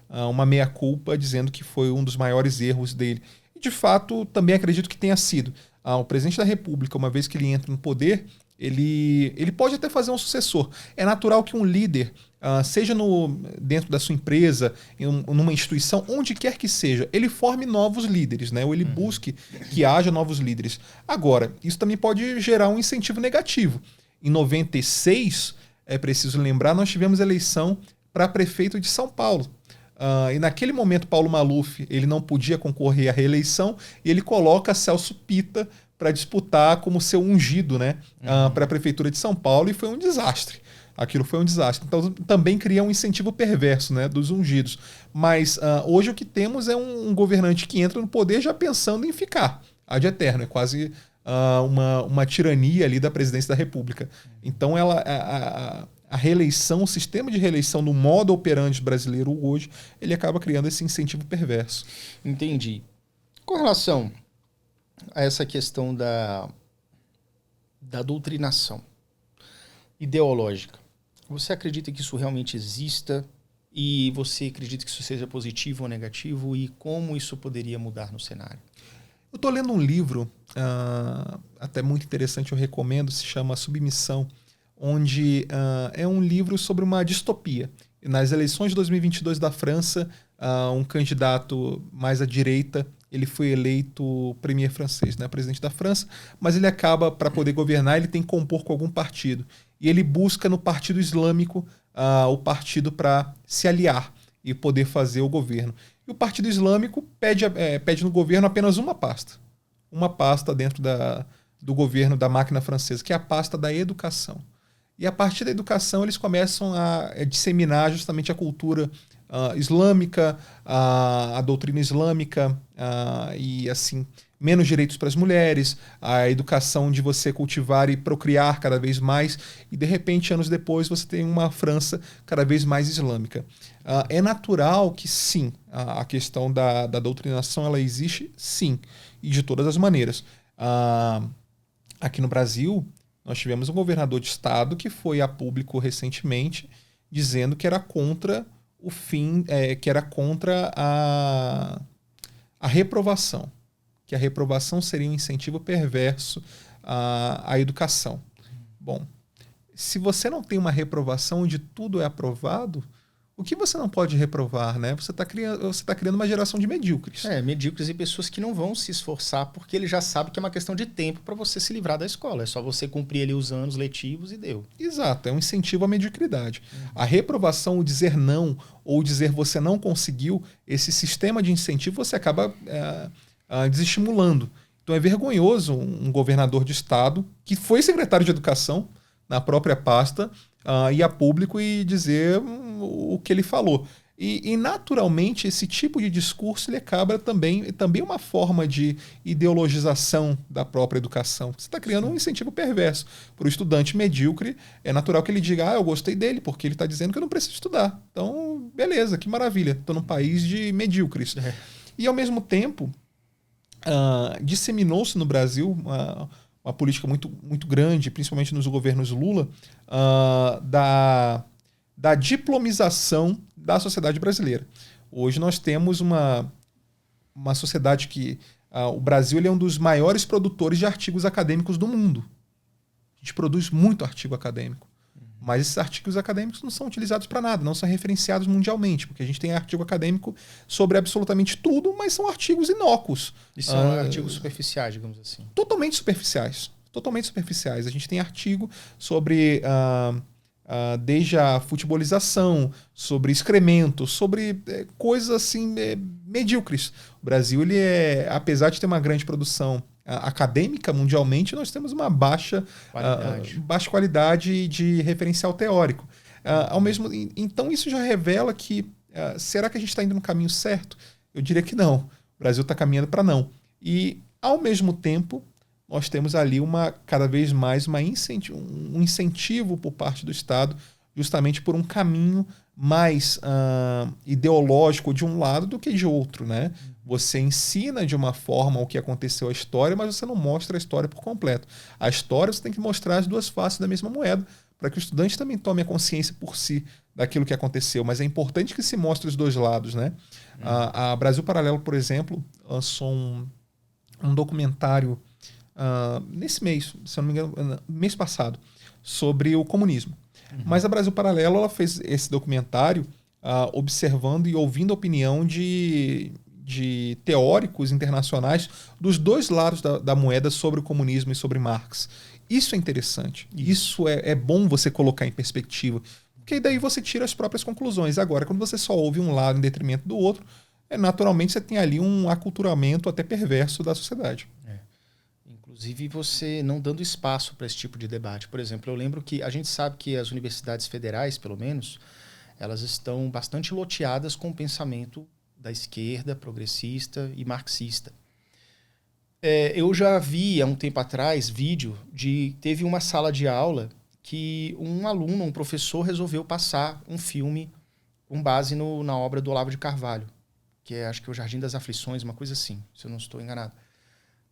uma meia-culpa dizendo que foi um dos maiores erros dele. E, de fato, também acredito que tenha sido. O presidente da República, uma vez que ele entra no poder, ele pode até fazer um sucessor. É natural que um líder, seja dentro da sua empresa, numa instituição, onde quer que seja, ele forme novos líderes, né? Ou ele busque que haja novos líderes. Agora, isso também pode gerar um incentivo negativo. Em 96, é preciso lembrar, nós tivemos eleição para prefeito de São Paulo. E naquele momento, Paulo Maluf ele não podia concorrer à reeleição e ele coloca Celso Pitta para disputar como seu ungido, né, para a prefeitura de São Paulo, e foi um desastre. Aquilo foi um desastre. Então também cria um incentivo perverso, né, dos ungidos. Mas hoje o que temos é um governante que entra no poder já pensando em ficar ad eterno. É quase uma tirania ali da presidência da República. Então a reeleição, o sistema de reeleição do modo operandi brasileiro hoje, ele acaba criando esse incentivo perverso. Entendi. Com relação a essa questão da doutrinação ideológica, você acredita que isso realmente exista? E você acredita que isso seja positivo ou negativo? E como isso poderia mudar no cenário? Eu estou lendo um livro, até muito interessante, eu recomendo, se chama Submissão, onde é um livro sobre uma distopia. Nas eleições de 2022 da França, um candidato mais à direita, ele foi eleito premier francês, né, presidente da França, mas ele acaba, para poder governar, ele tem que compor com algum partido. E ele busca no Partido Islâmico o partido para se aliar e poder fazer o governo. E o Partido Islâmico pede no governo apenas uma pasta dentro do governo da máquina francesa, que é a pasta da educação. E a partir da educação eles começam a disseminar justamente a cultura islâmica, a doutrina islâmica, e assim, menos direitos para as mulheres, a educação de você cultivar e procriar cada vez mais, e de repente, anos depois, você tem uma França cada vez mais islâmica. É natural que sim, a questão da doutrinação ela existe sim, e de todas as maneiras. Aqui no Brasil, nós tivemos um governador de estado que foi a público recentemente dizendo que era contra o fim, que era contra a reprovação, que a reprovação seria um incentivo perverso à educação. Bom, se você não tem uma reprovação onde tudo é aprovado, o que você não pode reprovar, né? Você está criando uma geração de medíocres. Medíocres e pessoas que não vão se esforçar porque ele já sabe que é uma questão de tempo para você se livrar da escola. É só você cumprir ali os anos letivos e deu. Exato, é um incentivo à mediocridade. A reprovação, o dizer não ou dizer você não conseguiu, esse sistema de incentivo você acaba desestimulando. Então é vergonhoso um governador de estado que foi secretário de educação na própria pasta ir a público e dizer o que ele falou. E naturalmente esse tipo de discurso ele acaba também uma forma de ideologização da própria educação. Você está criando um incentivo perverso. Para o estudante medíocre, é natural que ele diga, eu gostei dele, porque ele está dizendo que eu não preciso estudar. Então, beleza, que maravilha. Estou num país de medíocres. E ao mesmo tempo, disseminou-se no Brasil uma política muito, muito grande, principalmente nos governos Lula, da diplomização da sociedade brasileira. Hoje nós temos uma sociedade que o Brasil ele é um dos maiores produtores de artigos acadêmicos do mundo. A gente produz muito artigo acadêmico. Mas esses artigos acadêmicos não são utilizados para nada, não são referenciados mundialmente, porque a gente tem artigo acadêmico sobre absolutamente tudo, mas são artigos inócuos. E são artigos superficiais, digamos assim. Totalmente superficiais. Totalmente superficiais. A gente tem artigo sobre desde a futebolização, sobre excremento, sobre coisas assim medíocres. O Brasil, apesar de ter uma grande produção acadêmica mundialmente, nós temos uma baixa qualidade de referencial teórico. Então isso já revela que será que a gente está indo no caminho certo? Eu diria que não. O Brasil está caminhando para não. E, ao mesmo tempo, nós temos ali cada vez mais um incentivo por parte do Estado, justamente por um caminho mais ideológico de um lado do que de outro, né? Você ensina de uma forma o que aconteceu a história, mas você não mostra a história por completo. A história você tem que mostrar as duas faces da mesma moeda, para que o estudante também tome a consciência por si daquilo que aconteceu. Mas é importante que se mostre os dois lados, né? A Brasil Paralelo, por exemplo, lançou um documentário nesse mês, se eu não me engano, mês passado, sobre o comunismo. Mas a Brasil Paralelo ela fez esse documentário observando e ouvindo a opinião de teóricos internacionais dos dois lados da moeda sobre o comunismo e sobre Marx. Isso é interessante. Isso é bom você colocar em perspectiva. Porque daí você tira as próprias conclusões. Agora, quando você só ouve um lado em detrimento do outro, naturalmente você tem ali um aculturamento até perverso da sociedade. Inclusive você não dando espaço para esse tipo de debate. Por exemplo, eu lembro que a gente sabe que as universidades federais, pelo menos, elas estão bastante loteadas com o pensamento da esquerda, progressista e marxista. Eu já vi há um tempo atrás vídeo teve uma sala de aula que um aluno, um professor, resolveu passar um filme com base na obra do Olavo de Carvalho, que acho que é o Jardim das Aflições, uma coisa assim, se eu não estou enganado.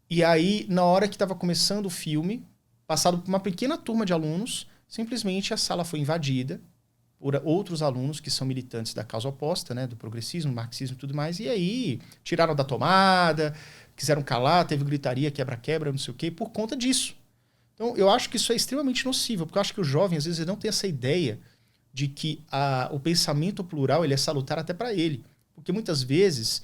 E aí, na hora que estava começando o filme, passado por uma pequena turma de alunos, simplesmente a sala foi invadida por outros alunos que são militantes da causa oposta, né, do progressismo, marxismo e tudo mais, e aí tiraram da tomada, quiseram calar, teve gritaria, quebra-quebra, não sei o quê, por conta disso. Então, eu acho que isso é extremamente nocivo, porque eu acho que o jovem, às vezes, ele não tem essa ideia de que o pensamento plural ele é salutar até para ele. Porque muitas vezes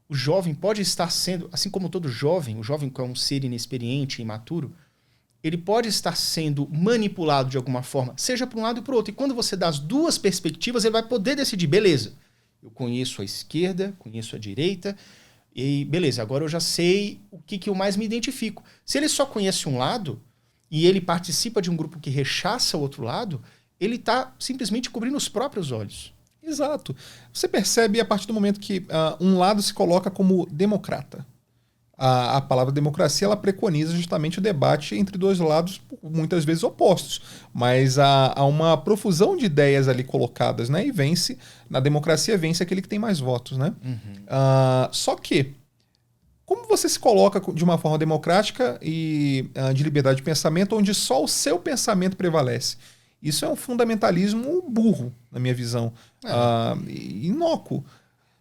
o jovem pode estar sendo, assim como todo jovem, o jovem que é um ser inexperiente e imaturo, ele pode estar sendo manipulado de alguma forma, seja para um lado e para o outro. E quando você dá as duas perspectivas, ele vai poder decidir, beleza, eu conheço a esquerda, conheço a direita, e beleza, agora eu já sei o que eu mais me identifico. Se ele só conhece um lado e ele participa de um grupo que rechaça o outro lado, ele está simplesmente cobrindo os próprios olhos. Exato. Você percebe a partir do momento que um lado se coloca como democrata. A palavra democracia ela preconiza justamente o debate entre dois lados, muitas vezes opostos. Mas há uma profusão de ideias ali colocadas, né? E na democracia vence aquele que tem mais votos, né? Só que, como você se coloca de uma forma democrática e de liberdade de pensamento, onde só o seu pensamento prevalece? Isso é um fundamentalismo burro, na minha visão. Inócuo.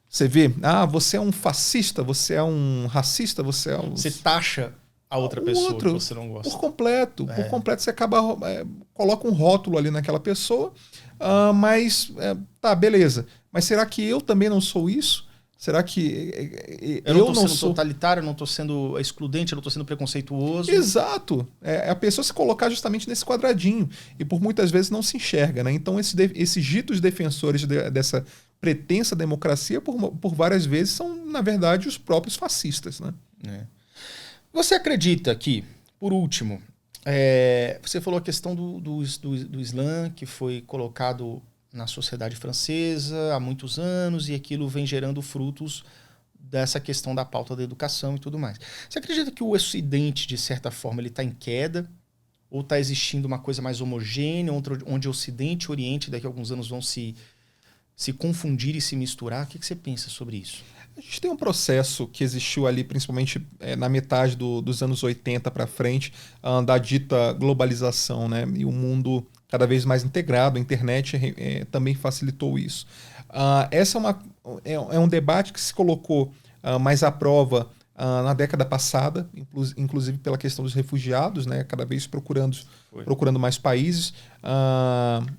Você vê, você é um fascista, você é um racista, você é um... Você taxa a outra pessoa que você não gosta. Por completo. Por completo, você acaba... coloca um rótulo ali naquela pessoa, mas... tá, beleza. Mas será que eu também não sou isso? Será que eu não estou sendo totalitário, eu não estou sendo excludente, eu não estou sendo preconceituoso? Exato. A pessoa se colocar justamente nesse quadradinho e por muitas vezes não se enxerga, né? Então esses ditos defensores dessa pretensa democracia por várias vezes são, na verdade, os próprios fascistas, né? Você acredita que, por último, você falou a questão do Islã que foi colocado na sociedade francesa há muitos anos e aquilo vem gerando frutos dessa questão da pauta da educação e tudo mais. Você acredita que o Ocidente, de certa forma, ele está em queda? Ou está existindo uma coisa mais homogênea, onde Ocidente e Oriente daqui a alguns anos vão se confundir e se misturar? O que você pensa sobre isso? A gente tem um processo que existiu ali, principalmente na metade dos anos 80 para frente, da dita globalização, né? E o mundo cada vez mais integrado, a internet também facilitou isso. Essa é um debate que se colocou mais à prova na década passada, inclusive pela questão dos refugiados, né? Cada vez procurando mais países.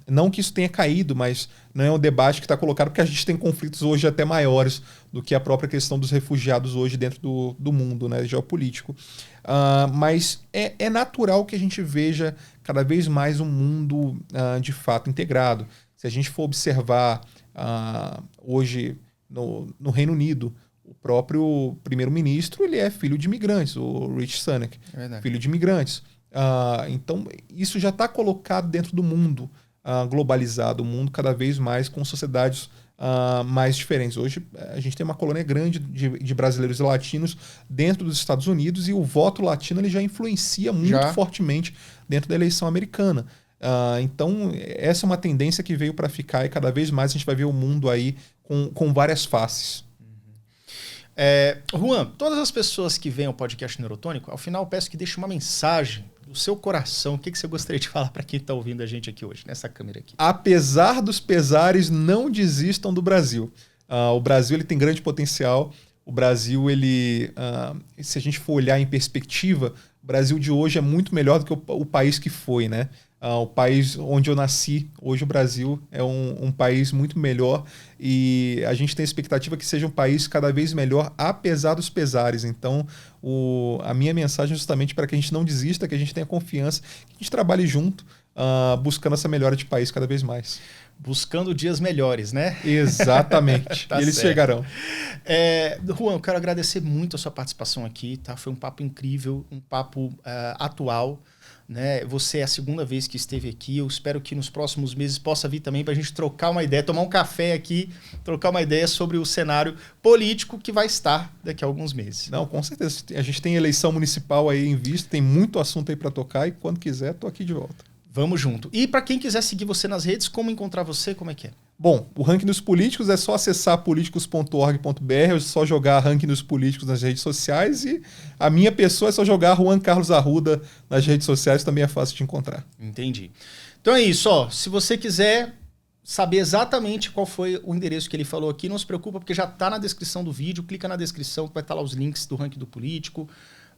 Não que isso tenha caído, mas não é um debate que está colocado porque a gente tem conflitos hoje até maiores do que a própria questão dos refugiados hoje dentro do mundo, né, geopolítico. Mas é natural que a gente veja cada vez mais um mundo de fato integrado. Se a gente for observar hoje no Reino Unido, o próprio primeiro-ministro ele é filho de imigrantes, o Rishi Sunak, filho de imigrantes. Então, isso já está colocado dentro do mundo globalizado, o mundo cada vez mais com sociedades mais diferentes. Hoje, a gente tem uma colônia grande de brasileiros e latinos dentro dos Estados Unidos e o voto latino ele já influencia muito fortemente dentro da eleição americana. Então, essa é uma tendência que veio para ficar e cada vez mais a gente vai ver o mundo aí com várias faces. Juan, todas as pessoas que vêm ao podcast Neurotônico, ao final eu peço que deixe uma mensagem do seu coração. O que você gostaria de falar para quem está ouvindo a gente aqui hoje, nessa câmera aqui? Apesar dos pesares, não desistam do Brasil. O Brasil ele tem grande potencial. O Brasil, se a gente for olhar em perspectiva, O Brasil de hoje é muito melhor do que o país que foi, né? O país onde eu nasci, hoje o Brasil é um país muito melhor e a gente tem a expectativa que seja um país cada vez melhor, apesar dos pesares. Então, a minha mensagem é justamente para que a gente não desista, que a gente tenha confiança, que a gente trabalhe junto, buscando essa melhora de país cada vez mais. Buscando dias melhores, né? Exatamente. Tá e eles certo. chegarão. Juan, eu quero agradecer muito a sua participação aqui, tá? Foi um papo incrível, um papo atual. Né? Você é a segunda vez que esteve aqui. Eu espero que nos próximos meses possa vir também para a gente trocar uma ideia, tomar um café aqui, trocar uma ideia sobre o cenário político que vai estar daqui a alguns meses. Não, com certeza. A gente tem eleição municipal aí em vista, tem muito assunto aí para tocar e quando quiser, tô aqui de volta. Vamos junto. E para quem quiser seguir você nas redes, como encontrar você? Como é que é? Bom, o Ranking dos Políticos é só acessar políticos.org.br, é só jogar Ranking dos Políticos nas redes sociais e a minha pessoa é só jogar Juan Carlos Arruda nas redes sociais, também é fácil de encontrar. Entendi. Então é isso, ó. Se você quiser saber exatamente qual foi o endereço que ele falou aqui, não se preocupa, porque já está na descrição do vídeo, clica na descrição que vai estar lá os links do Ranking do Político,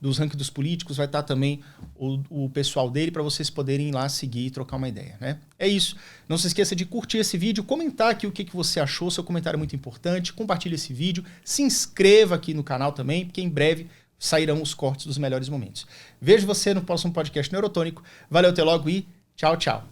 dos Ranking dos Políticos, vai estar também o pessoal dele para vocês poderem ir lá seguir e trocar uma ideia, né? É isso. Não se esqueça de curtir esse vídeo, comentar aqui o que você achou, seu comentário é muito importante, compartilhe esse vídeo, se inscreva aqui no canal também, porque em breve sairão os cortes dos melhores momentos. Vejo você no próximo podcast Neurotônico. Valeu, até logo e tchau, tchau.